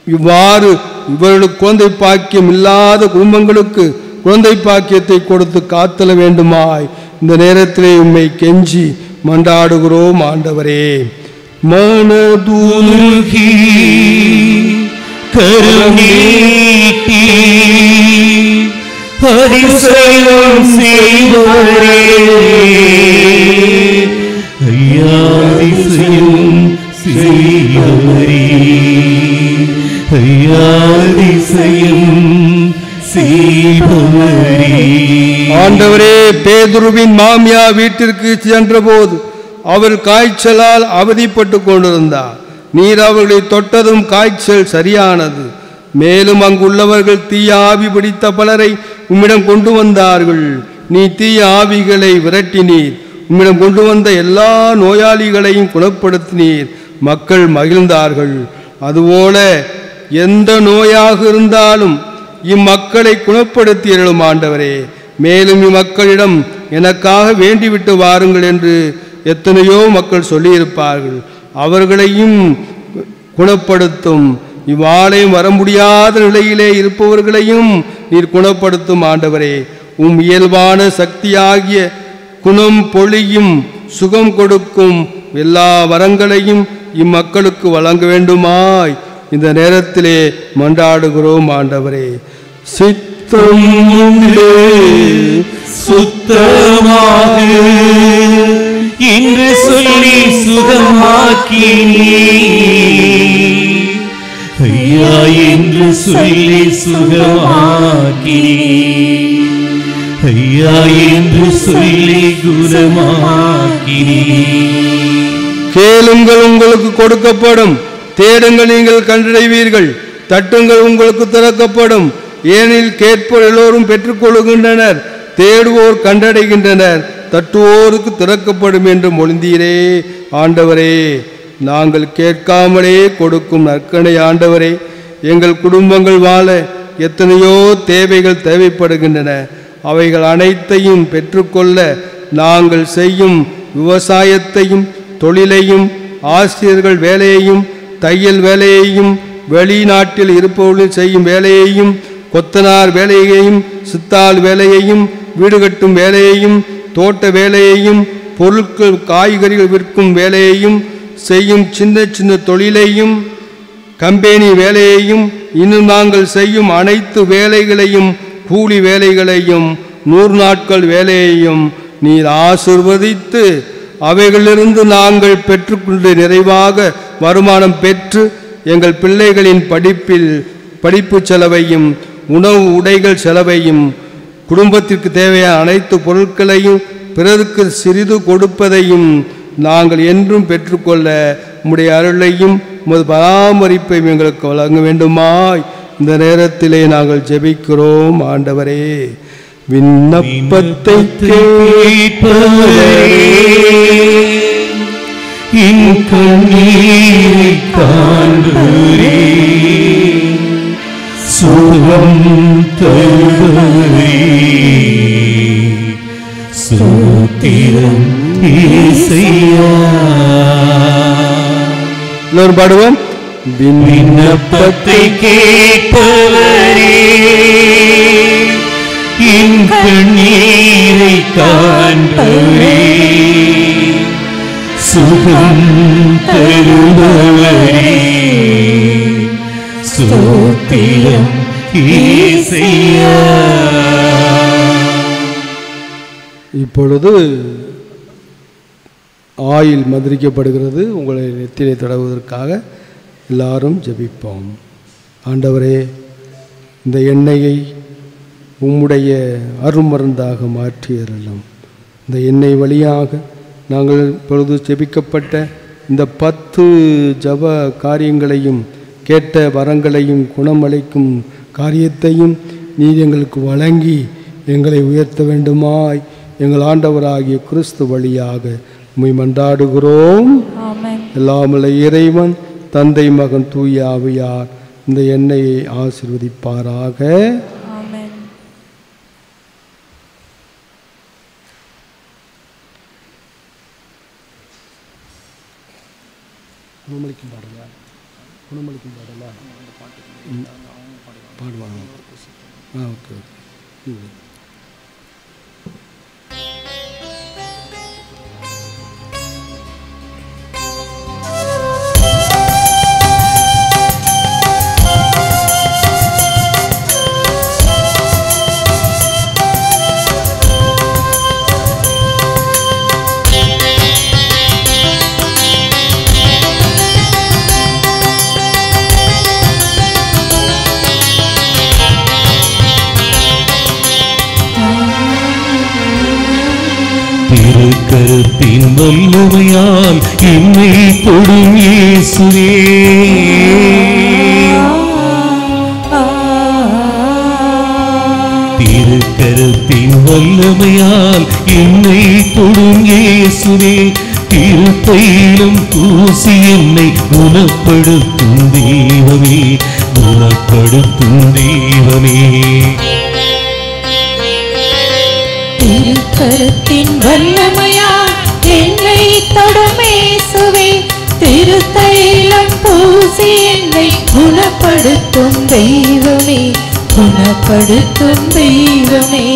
இவ்வாறு இவர்களுக்கு குழந்தை பாக்கியம் இல்லாத குடும்பங்களுக்கு குழந்தை பாக்கியத்தை கொடுத்து காத்தல வேண்டுமாய் இந்த நேரத்திலே உம்மை கெஞ்சி மன்றாடுகிறோம். ஆண்டவரே, மனதுருகி கருணீட்டி அதிசயம் செய்வரே, ஐயா அதிசயம் செய்வரே, ஐயா அதிசயம் செய்வரே. ஆண்டவரே, பேதுருவின் மாமியா வீட்டிற்கு சென்றபோது அவர் காய்ச்சலால் அவதிப்பட்டு கொண்டிருந்தார். நீர் அவர்களை தொட்டதும் காய்ச்சல் சரியானது. மேலும் அங்குள்ளவர்கள் தீய ஆவி பிடித்த பலரை உம்மிடம் கொண்டு வந்தார்கள். நீ தீய ஆவிகளை விரட்டினீர். உம்மிடம் கொண்டு வந்த எல்லா நோயாளிகளையும் குணப்படுத்தினீர். மக்கள் மகிழ்ந்தார்கள். அதுபோல எந்த நோயாக இருந்தாலும் இம்மக்களை குணப்படுத்தியருளும் ஆண்டவரே. மேலும் இம்மக்களிடம் எனக்காக வேண்டிவிட்டு வாருங்கள் என்று எத்தனையோ மக்கள் சொல்லியிருப்பார்கள். அவர்களையும் குணப்படுத்தும். இவ்வாளையும் வர முடியாத நிலையிலே இருப்பவர்களையும் நீர் குணப்படுத்தும் ஆண்டவரே. உம் இயல்பான சக்தியாகிய குணம் பொழியும் சுகம் கொடுக்கும் எல்லா வரங்களையும் இம்மக்களுக்கு வழங்க வேண்டுமாய் இந்த நேரத்திலே மன்றாடுகிறோம். ஆண்டவரே, சித்தம் சுத்தமாக என்று சொல்லி சுகமாக்கினீ, ஐயா என்று சொல்லி சுகமாக்கினீ, ஐயா என்று சொல்லி குணமாக்கினீ. கேளுங்கள், உங்களுக்கு கொடுக்கப்படும். தேடுங்கள், நீங்கள் கண்டடைவீர்கள். தட்டுங்கள், உங்களுக்கு திறக்கப்படும். ஏனில் கேட்போர் எல்லோரும் பெற்றுக்கொள்கின்றனர், தேடுவோர் கண்டடைகின்றனர், தட்டுவோருக்கு திறக்கப்படும் என்று மொழிந்தீரே. ஆண்டவரே, நாங்கள் கேட்காமலே கொடுக்கும் நற்கனை ஆண்டவரே, எங்கள் குடும்பங்கள் வாழ எத்தனையோ தேவைகள் தேவைப்படுகின்றன. அவைகள் அனைத்தையும் பெற்றுக்கொள்ள நாங்கள் செய்யும் விவசாயத்தையும் தொழிலையும் ஆசிரியர்கள் வேலையையும் தையல் வேலையையும் வெளிநாட்டில் இருப்பவர்கள் செய்யும் வேலையையும் கொத்தனார் வேலையையும் சித்தாள் வேலையையும் வீடு கட்டும் வேலையையும் தோட்ட வேலையையும் பொருட்கள் காய்கறிகள் விற்கும் வேலையையும் செய்யும் சின்ன சின்ன தொழிலையும் கம்பெனி வேலையையும் இன்னும் நாங்கள் செய்யும் அனைத்து வேலைகளையும் கூலி வேலைகளையும் 100 நாட்கள் வேலையையும் நீர் ஆசீர்வதித்து அவைகளிலிருந்து நாங்கள் பெற்றுக்கொண்டு நிறைவாக வருமானம் பெற்று எங்கள் பிள்ளைகளின் படிப்பு செலவையும் உணவு உடைகள் செலவையும் குடும்பத்திற்கு தேவையான அனைத்து பொருட்களையும் பிறருக்கு சிறிது கொடுப்பதையும் நாங்கள் என்றும் பெற்றுக்கொள்ள உம்முடைய அருளையும் உமது பராமரிப்பையும் எங்களுக்கு வழங்க வேண்டுமாய் இந்த நேரத்திலே நாங்கள் ஜெபிக்கிறோம். ஆண்டவரே, விண்ணப்பத்தை கேட்பவரே, என் கண்ணீரை காண்பவரே, சுகம் தருபவரே, ஸ்தோத்திரம் இயேசுவே. எல்லோரும் பாடுவோம். விண்ணப்பத்தை கேட்பவரே, என் கண்ணீரை காண்பவரே, சுகம் தருபவரே, ஸ்தோத்திரம் இயேசுவே. இப்பொழுது ஆயில் மந்திரிக்கப்படுகிறது. உங்களை நெத்திலே தடவுவதற்காக எல்லாரும் ஜெபிப்போம். ஆண்டவரே, இந்த எண்ணெயை உம்முடைய அருமருந்தாக மாற்றியறலாம். இந்த எண்ணெய் வழியாக நாங்கள் இப்பொழுது ஜெபிக்கப்பட்ட இந்த 10 ஜப காரியங்களையும் கேட்ட வரங்களையும் குணமளிக்கும் காரியத்தையும் நீர் எங்களுக்கு வழங்கி எங்களை உயர்த்த வேண்டுமாய் எங்கள் ஆண்டவராகிய கிறிஸ்து வழியாக உம்மை மன்றாடுகிறோம். எல்லாமல்ல இறைவன் தந்தை மகன் தூய ஆவியார் இந்த எண்ணெயை ஆசீர்வதிப்பாராக. குணமளிக்கும் பாடலா பாடுவாங்க. ஓகே. திருக்கரத்தின் வல்லமையால் என்னை தொடும் இயேசுவே, திருக்கரத்தின் வல்லமையால் என்னை தொடும் இயேசுவே, திருத்தையிலும் பூசி என்னை குணப்படுத்தும் தெய்வமே, குணப்படுத்தும் தெய்வமே. திருக்கரத்தின் வல்லமையா என்னை தொடும் இயேசுவே, திருத்தைலம் பூசி என்னை குணப்படுத்தும் தெய்வமே, குணப்படுத்தும் தெய்வமே.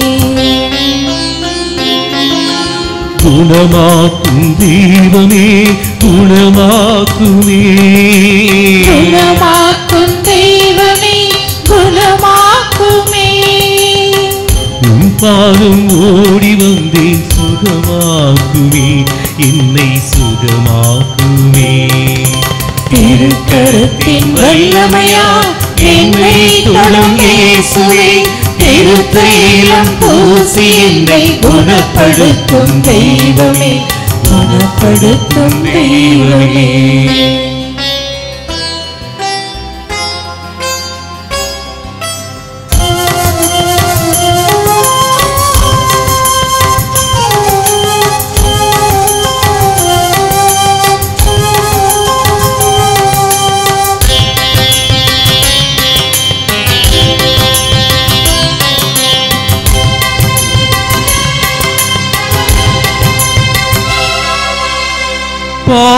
குணமாக்கும் தெய்வமே, குணமாக்குமே, குணமாக்கும் தெய்வமே, குணமாக்குமே. பாலும் ஓடி வந்தேன் சுகமாக்குமே, என்னை சுகமாக்குமே. திருக்கரத்தின் வல்லமையா என்னை தொடும் இயேசுவே, திருத்தைலம் பூசி என்னை குணப்படுத்தும் தெய்வமே, குணப்படுத்தும் தெய்வமே.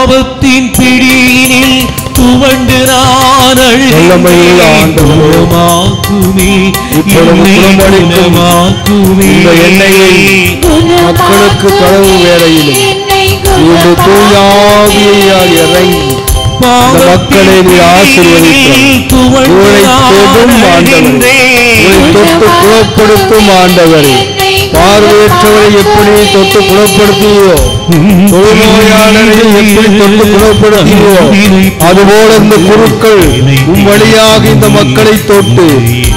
பாவத்தின் பிடியினில் துவண்டு நான் வல்லமையுள்ள ஆண்டவரே, அழுமாக்குமே இப்பொழுது குணமளிக்கும் இந்த எண்ணெயை மக்களுக்கு பரவும் வேளையிலும் இந்த தூய ஆவியால் இறங்கி இந்த மக்களை நீர் ஆசீர்வதித்து இவரை தொடும் ஆண்டவரே, இவரை தொட்டு குணப்படுத்தும் ஆண்டவரே, பார்வையற்றவரை எப்படி தொட்டு குணப்படுத்தியோ, தொழுநோயாளரை எப்படி தொட்டு குணப்படுத்தியோ, அதுபோல இந்த குருக்கள் உம் வழியாக இந்த மக்களை தொட்டு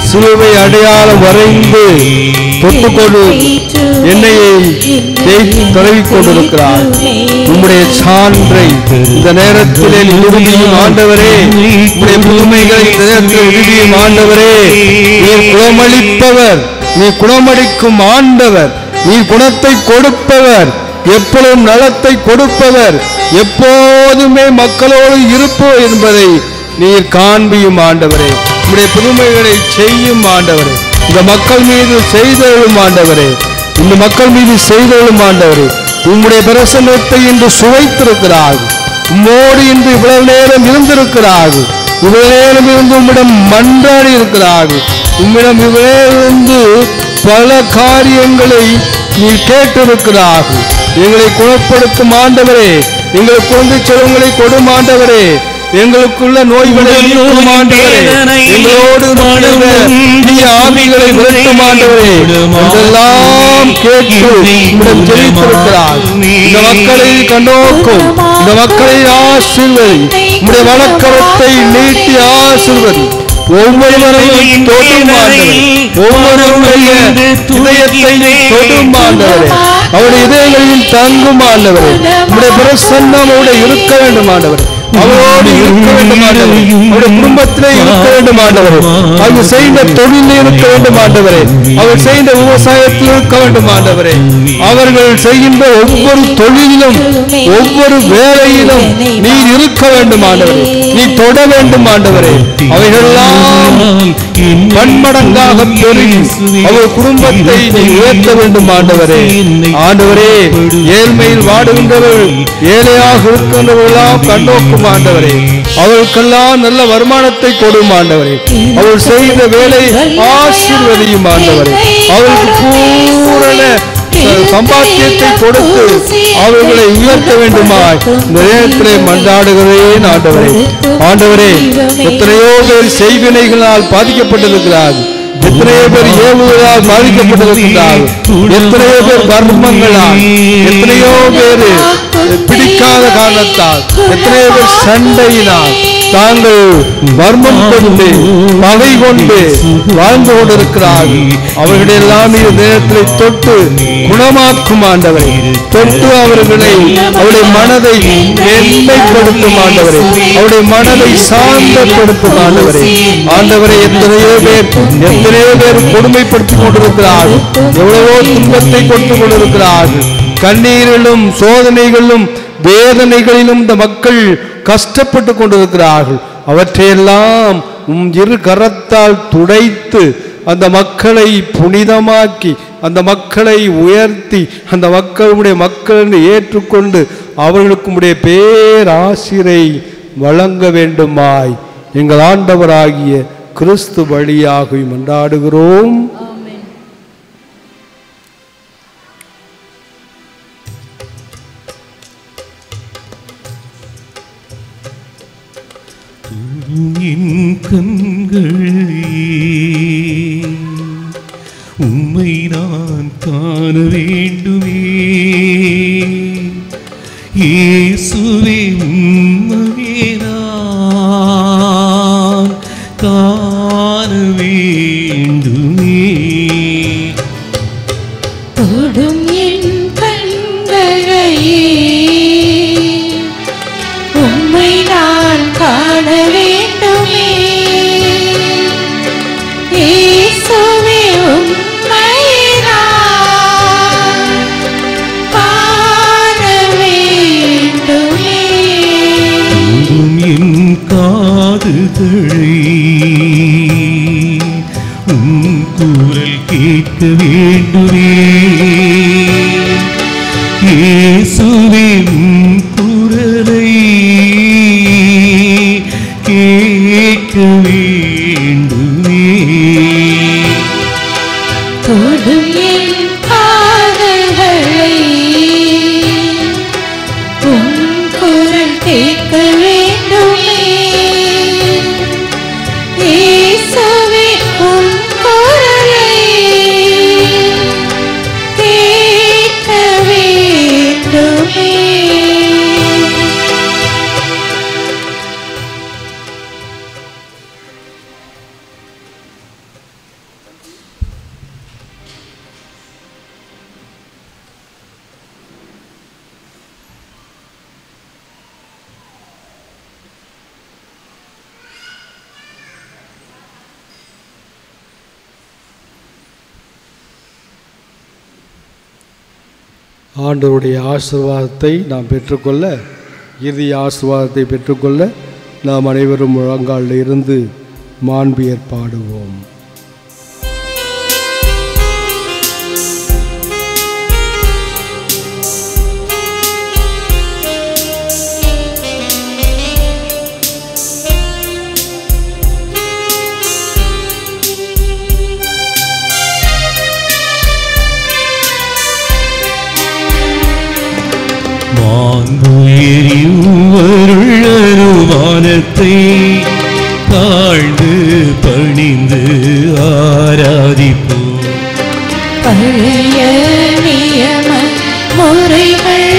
சிலுவை அடையாளம் வரைந்து தொட்டுக்கொண்டு எண்ணெயை தடவிக் கொண்டிருக்கிறார். உம்முடைய சான்றை இந்த நேரத்திலே நிரூபியும் ஆண்டவரே, உம்முடைய புதுமைகளை இந்த நேரத்தில் நிரூபியும் ஆண்டவரே, நீர் குணமளிப்பவர், நீ குணமளிக்கும் ஆண்டவர், நீ குணத்தை கொடுப்பவர், எப்பொழுதும் நலத்தை கொடுப்பவர், எப்போதுமே மக்களோடு இருப்பவர் என்பதை நீர் காண்பியும் ஆண்டவரே. உம்முடைய புதுமைகளை செய்யும் ஆண்டவரே, இந்த மக்கள் மீது செய்தொழும் ஆண்டவரே, இந்த மக்கள் மீது செய்தொழும் ஆண்டவரே. உம்முடைய பிரசன்னத்தை இன்று சுவைத்திருக்கிறார்கள், உம்மோடு இன்று இவ்வளவு நேரம் இருந்திருக்கிறார்கள், இவ்வளவு நேரம் இருந்து உம்மிடம் மன்றாடி இருக்கிறார்கள், உம்மிடம் இருந்து பல காரியங்களை நீ கேட்டிருக்கிறார்கள். எங்களை குணப்படுத்தும் ஆண்டவரே, எங்களை குழந்தை செல்வங்களை கொடும் ஆண்டவரே, எங்களுக்குள்ள நோய்களை நீக்கும் ஆண்டவரே, எங்களோடு நீ ஆவிகளை விரட்டும் ஆண்டவரே, இதெல்லாம் கேட்டு உம்மிடம் ஜெபித்திருக்கிறார். இந்த மக்களை கண்ணோக்கும், இந்த மக்களை ஆசீர்வதி, உம்முடைய வழக்கரத்தை நீட்டி ஆசீர்வதி, ஒவ்வொருவரையும் தொடும் ஆண்டவரே, ஒவ்வொருவருடைய இதயத்தை தொடும் ஆண்டவரே, அவருடைய இதயங்களில் தங்கும் ஆண்டவரே, உம்முடைய பிரசன்னம் அவருடைய இருக்க வேண்டும் ஆண்டவரே, அவரோடு இருக்க வேண்டும் ஆண்டவரே, அவருடைய குடும்பத்திலே இருக்க வேண்டும் ஆண்டவரே, அவர் செய்த தொழிலில் இருக்க வேண்டும் ஆண்டவரே, அவர் செய்த விவசாயத்தில் இருக்க வேண்டும் ஆண்டவரே, அவர்கள் செய்கின்ற ஒவ்வொரு தொழிலிலும் ஒவ்வொரு வேலையிலும் நீ இருக்க வேண்டும் ஆண்டவரே, நீ தொட வேண்டும் ஆண்டவரே, அவைகளெல்லாம் பன்மடங்காக பெருகி அவர் குடும்பத்தை நீ உயர்த்த வேண்டும் ஆண்டவரே. ஆண்டவரே, ஏழ்மையில் வாடுகின்றவர்கள், ஏழையாக இருக்கின்றவர்களெல்லாம் கண்ணோக்கும் ஆண்டவரே, அவர்களுக்கெல்லாம் நல்ல வருமானத்தை கொடும் ஆண்டவரே, அவள் செய்த வேலை ஆசீர்வதியும் ஆண்டவரே, அவர்களுக்கு பூரண சம்பாத்தியத்தை கொடுத்து அவர்களை உயர்த்த வேண்டுமாய் இந்த நேரத்திலே மன்றாடுகிறேன் ஆண்டவரே. ஆண்டவரே, எத்தனையோ பேர் செய்வினைகளால் பாதிக்கப்பட்டிருக்கிறார்கள், எத்தனையோ பேர் ஏவுகளால் பாதிக்கப்பட்டிருக்கிறார்கள், எத்தனையோ பேர் கர்மங்களால், எத்தனையோ பேர் பிடிக்காத காரணத்தால், எத்தனையோ பேர் சண்டையினால் தாங்கள் வர்மம் கொண்டு பகை கொண்டு வாழ்ந்து கொண்டிருக்கிறார்கள். அவர்களெல்லாம் இந்த நேரத்தில் தொட்டு குணமாக்கும் ஆண்டவரை, தொட்டு அவர்களை அவருடைய மனதை எண்ணெய்ப்படுத்தும் ஆண்டவரை, அவருடைய மனதை சாந்தப்படுத்தும் ஆண்டவரை. ஆண்டவரை, எத்தனையோ பேர் கொடுமைப்படுத்திக் கொண்டிருக்கிறார்கள், எவ்வளவோ துன்பத்தை கொடுத்து கொண்டிருக்கிறார்கள், கண்ணீரிலும் சோதனைகளிலும் வேதனைகளிலும் இந்த மக்கள் கஷ்டப்பட்டு கொண்டிருக்கிறார்கள். அவற்றையெல்லாம் இரு கரத்தால் துடைத்து அந்த மக்களை புனிதமாக்கி, அந்த மக்களை உயர்த்தி, அந்த மக்களுடைய மக்கள் ஏற்றுக்கொண்டு அவர்களுக்கு பேராசிரை வழங்க வேண்டுமாய் எங்கள் ஆண்டவராகிய கிறிஸ்து வழியாக மன்றாடுகிறோம். என் கண்களே, உம்மை நான் காண வேண்டுமே, இயேசுவே உம்மையே நான் காண வேண்டுமே. தொடும் என் கண்களையே, உம்மை நான் காண வேண்டுமே, இயேசுவே உம்மை நான் காண வேண்டுமே. தொடும் என் காதுகளை, உம் குரல் கேட்க வேண்டுமே, இயேசுவே உம் குரலை ஆண்டவருடைய ஆசீர்வாதத்தை நாம் பெற்றுக்கொள்ள, இறுதி ஆசீர்வாதத்தை பெற்றுக்கொள்ள நாம் அனைவரும் முழங்காலில் இருந்து மாண்பியர் பாடுவோம். வானத்தை தாழ்ந்து பணிந்து ஆராதிப்போம். பழைய நியம முறைகள்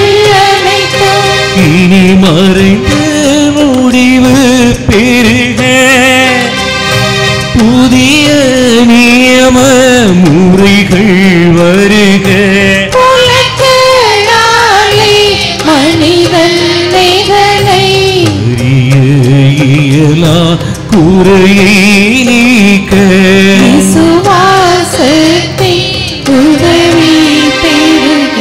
அனைத்தும் இனி மறைந்து முடிவு பெறுக. புதிய நியம முறைகள் வருக. மனிதன் இயலா குறையை நீக்க விசுவாசத்தை உதவி பெறுக.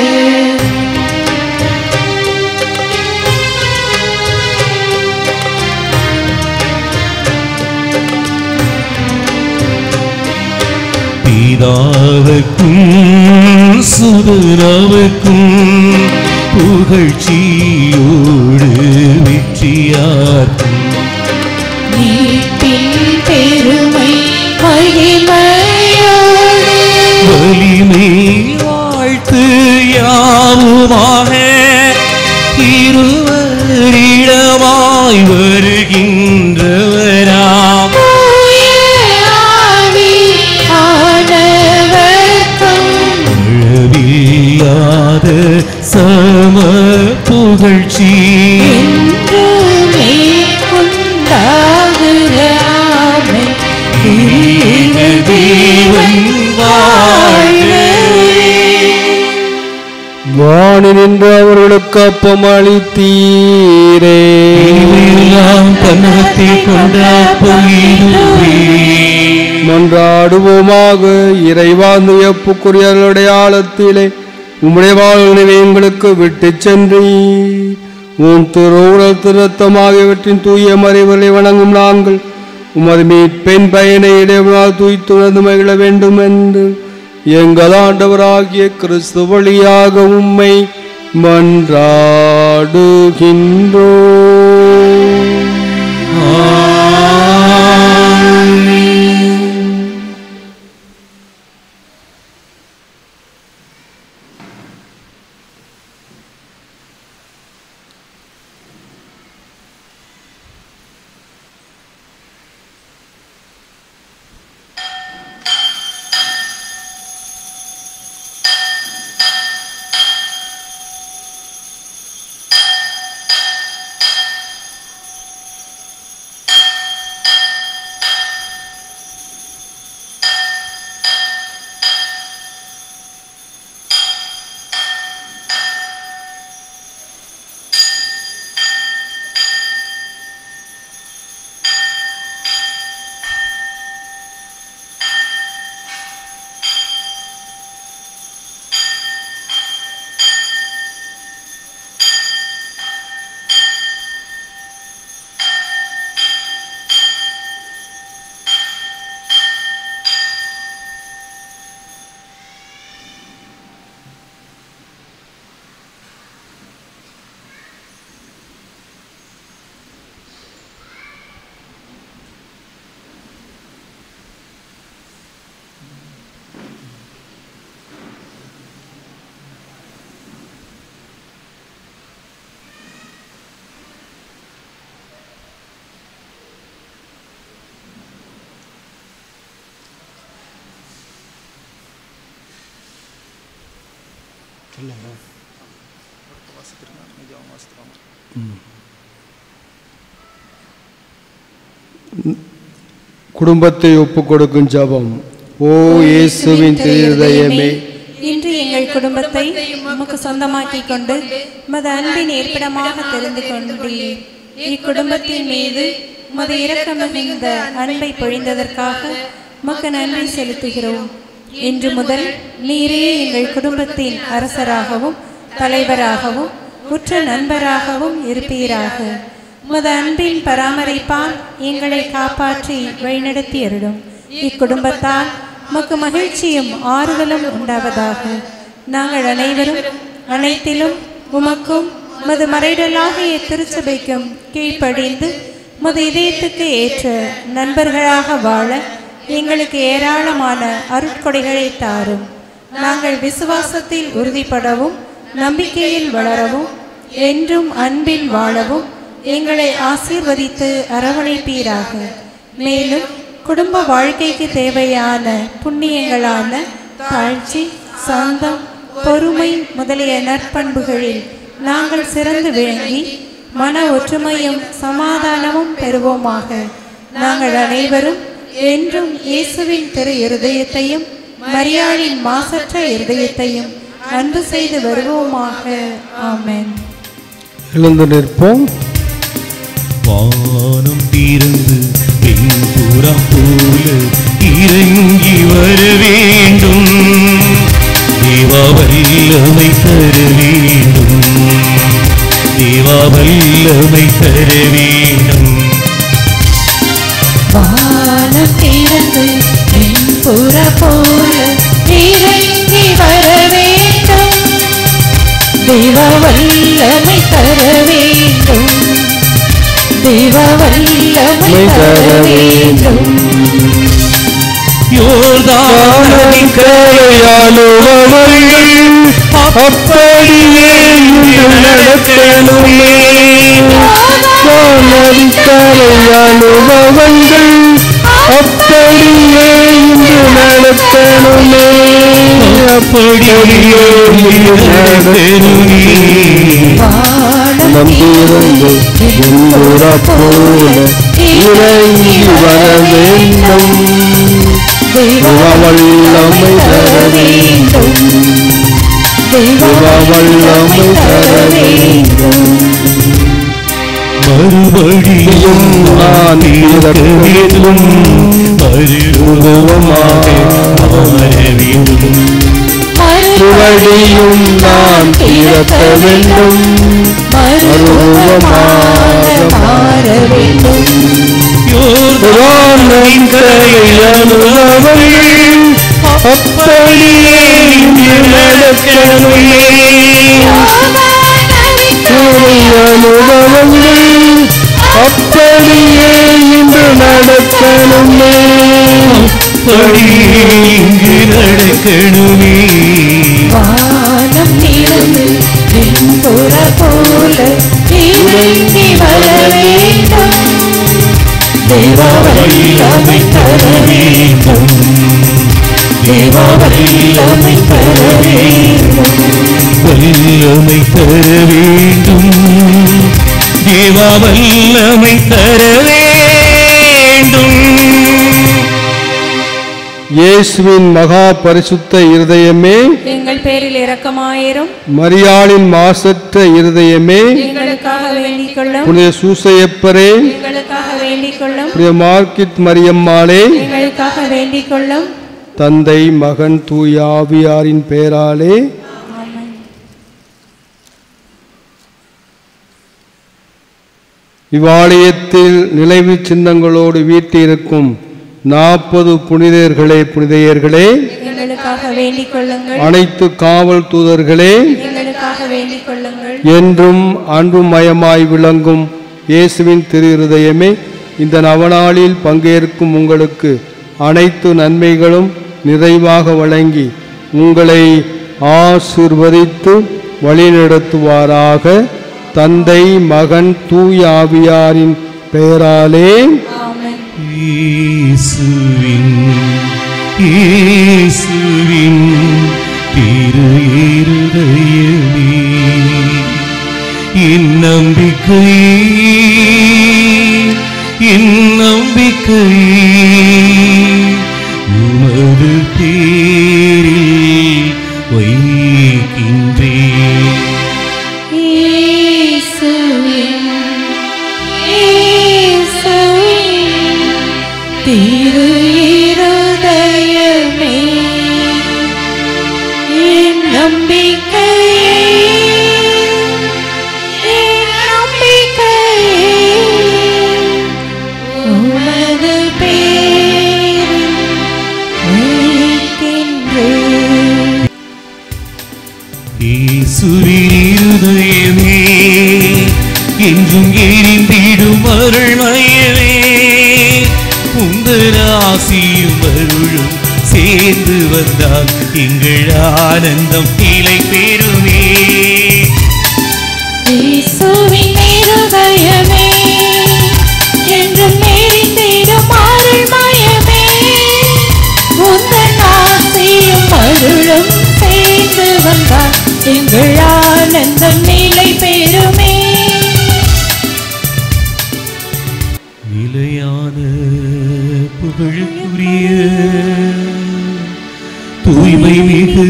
பிதாவுக்கும் சுதனாவுக்கும் புகழ்ச்சியோடு வெற்றியார்க்கும் நீட்டின் பெருமை மகிமையோடு வலிமை வாழ்த்து யாவுமாக இருவரிடமாய் வருகின்றவராம் அளவில்லாத சம புகழ்ச்சி என்றுமே உண்டாகுகிறாமே. தேவன் வாழ்க. வாணி நின்று அவர்களுக்கு அப்பம் அளித்தீரே. இவையெல்லாம் தன்னகத்தில் கொண்ட அப்பம் இதுவே. மன்றாடுவோமாக. இறைவாழ்ந்த வியப்புக்குரியவர்களுடைய ஆழத்திலே உம்முடைய வாழ்வை எங்களுக்கு விட்டு சென்றீர். உன் திருவுடல் திருத்தமாகியவற்றின் தூய மறைவுகளை வணங்கும் நாங்கள் உமது மீட்பெண் பயனை இடைவெளியால் தூய்த்துணர்ந்து மகிழ வேண்டும் என்று எங்கள் ஆண்டவராகிய கிறிஸ்து வழியாக உம்மை மன்றாடுகின்றோம். குடும்பத்தை ஒப்புக் கொடுக்கும் ஜெபம். ஓ இயேசுவின் திருதயமே, இன்று எங்கள் குடும்பத்தை உமக்கு சொந்தமாக்கிக் கொண்டு உமது அன்பின் இருப்பிடமாக தெரிந்து கொண்டீர். இக்குடும்பத்தின் மீது உமது இரக்கம் மிகுந்த அன்பை பொழிந்ததற்காக உமக்கு நன்றி செலுத்துகிறோம். இன்று முதல் நீரே எங்கள் குடும்பத்தின் அரசராகவும் தலைவராகவும் உற்ற நண்பராகவும் இருப்பீராக. உமது அன்பின் பராமரிப்பால் எங்களை காப்பாற்றி வழிநடத்தி அருளும். இக்குடும்பத்தால் உமக்கு மகிழ்ச்சியும் ஆறுதலும் உண்டாவதாக. நாங்கள் அனைவரும் அனைத்திலும் உமக்கும் உமது மறைடலாகிய திருச்சபைக்கும் கீழ்ப்படிந்து உமது இதயத்துக்கு ஏற்ற நண்பர்களாக வாழ எங்களுக்கு ஏராளமான அருட்கொடைகளை தாரும். நாங்கள் விசுவாசத்தில் உறுதிப்படவும் நம்பிக்கையில் வளரவும் என்றும் அன்பில் வாழவும் எங்களை ஆசீர்வதித்து அரவணைப்பீராக. மேலும் குடும்ப வாழ்க்கைக்கு தேவையான புண்ணியங்களான தாழ்ச்சி, சாந்தம், பொறுமை முதலிய நற்பண்புகளில் நாங்கள் சிறந்து விளங்கி மன ஒற்றுமையும் சமாதானமும் பெறுவோமாக. நாங்கள் அனைவரும் என்றும் இயேசுவின் திரு இருதயத்தையும் மரியாளின் மாசற்ற இருதயத்தையும் அன்பு செய்து வருவோமாக. ஆமென். எழுந்து நிற்போம். வானம் திறந்து வெண்புறா போல இறங்கி வர வேண்டும். தேவா வல்லமை தர வேண்டும். தேவா வல்லமை தர வேண்டும். வானம் திறந்து வெண்புறா போல இறங்கி வர வேண்டும். தேவ வல்லமை தர வேண்டும். தேவ வல்லமை தர வேண்டும். யோர்தானின் கரையாளுபவர்கள் அப்படியே இன்று நடக்கணுமே. கரையாளுபவர்கள் அப்படியே இன்று நடக்கணுமே. அப்படியே நடக்கணுமே. நம்பிருந்து வெண்புறா போல இறங்கி வர வேண்டும். தேவ வல்லமை தர வேண்டும். தேவ வல்லமை தர வேண்டும். மறுபடியும் நான் இறக்க வேண்டும். மறுரூபமாக மாற வேண்டும். மறுபடியும் நான் திறக்க வேண்டும். மறுரூபமாக மாற வேண்டும். யோர்தானின் கரையாளுபவர்கள் அப்படியே இன்று நடக்கணுமே. கரையாளுபவர்கள் அப்படியே இன்று நடக்கணுமே. அப்படியே இங்கு நடக்கணுமே. வானம் திறந்து வெண்புறா போல இறங்கி வர வேண்டும். தேவ வல்லமை தர வேண்டும். தேவ வல்லமை தர வேண்டும். வல்லமை தர வேண்டும். தேவா வல்லமை தர வேண்டும். இயேசுவின் மகா பரிசுத்த இருதயமே, எங்கள் பேரில் இரக்கமாயிரும். மரியாளின் மாசற்ற இருதயமே, எங்களுக்காக வேண்டிக் கொள்ளும். புனித சூசையப்பரே, எங்களுக்காக வேண்டிக் கொள்ளும். புனித மார்க்கிட் மரியம்மாளே, எங்களுக்காக வேண்டிக் கொள்ளும். தந்தை மகன் தூய ஆவியாரின் பெயராலே ஆமென். இவ்வாலயத்தில் நினைவு சின்னங்களோடு வீட்டிருக்கும் 40 புனிதர்களே, புனிதையர்களே, எங்களுக்காக வேண்டிக் கொள்ளுங்கள். அனைத்து காவல் தூதர்களே, எங்களுக்காக வேண்டிக் கொள்ளுங்கள். என்றும் அன்புமயமாய் விளங்கும் இயேசுவின் திரு இருதயமே, இந்த நவநாளில் பங்கேற்கும் உங்களுக்கு அனைத்து நன்மைகளும் நிறைவாக வழங்கி உங்களை ஆசீர்வதித்து வழிநடத்துவாராக. தந்தை மகன் தூய ஆவியாரின் பெயராலே ஆமென். இயேசுவின் திரு இருதயமே, என் நம்பிக்கை உமது பேரில் வைக்கின்றேன். திரு இருதயமே, என் நம்பிக்கையை இயேசுவின் இருதயமே என்றும் எரிந்திடும் அருள்மயமே உந்தன் ஆசியும் அருளும் சேர்ந்து வந்தால் எங்கள் ஆனந்தம் நிலை பெறுமே. இயேசுவின் இருதயமே என்றும் எரிந்திடும் அருள்மயமே உந்தன் ஆசியும் அருளும் சேர்ந்து வந்தால் எங்கள் ஆனந்தம் நிலை பெறுமே. நிலையான புகழுக்குரிய தூய்மை மிகு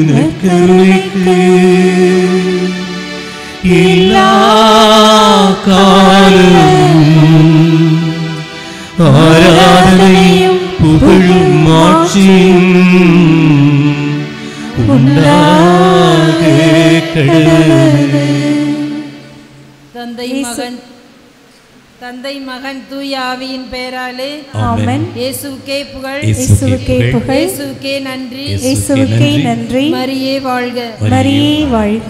நற்கருணைக்கு எல்லா காலமும் ஆராதனையும் புகழும் ஆட்சியும் உண்டாக கடவுளே. தந்தை மகன் தூய ஆவியின் பெயராலே ஆமென். இயேசுவுக்கே புகழ், இயேசுவுக்கே புகழ், இயேசுவுக்கே நன்றி, இயேசுவுக்கே நன்றி. மரியே வாழ்க, மரியே வாழ்க.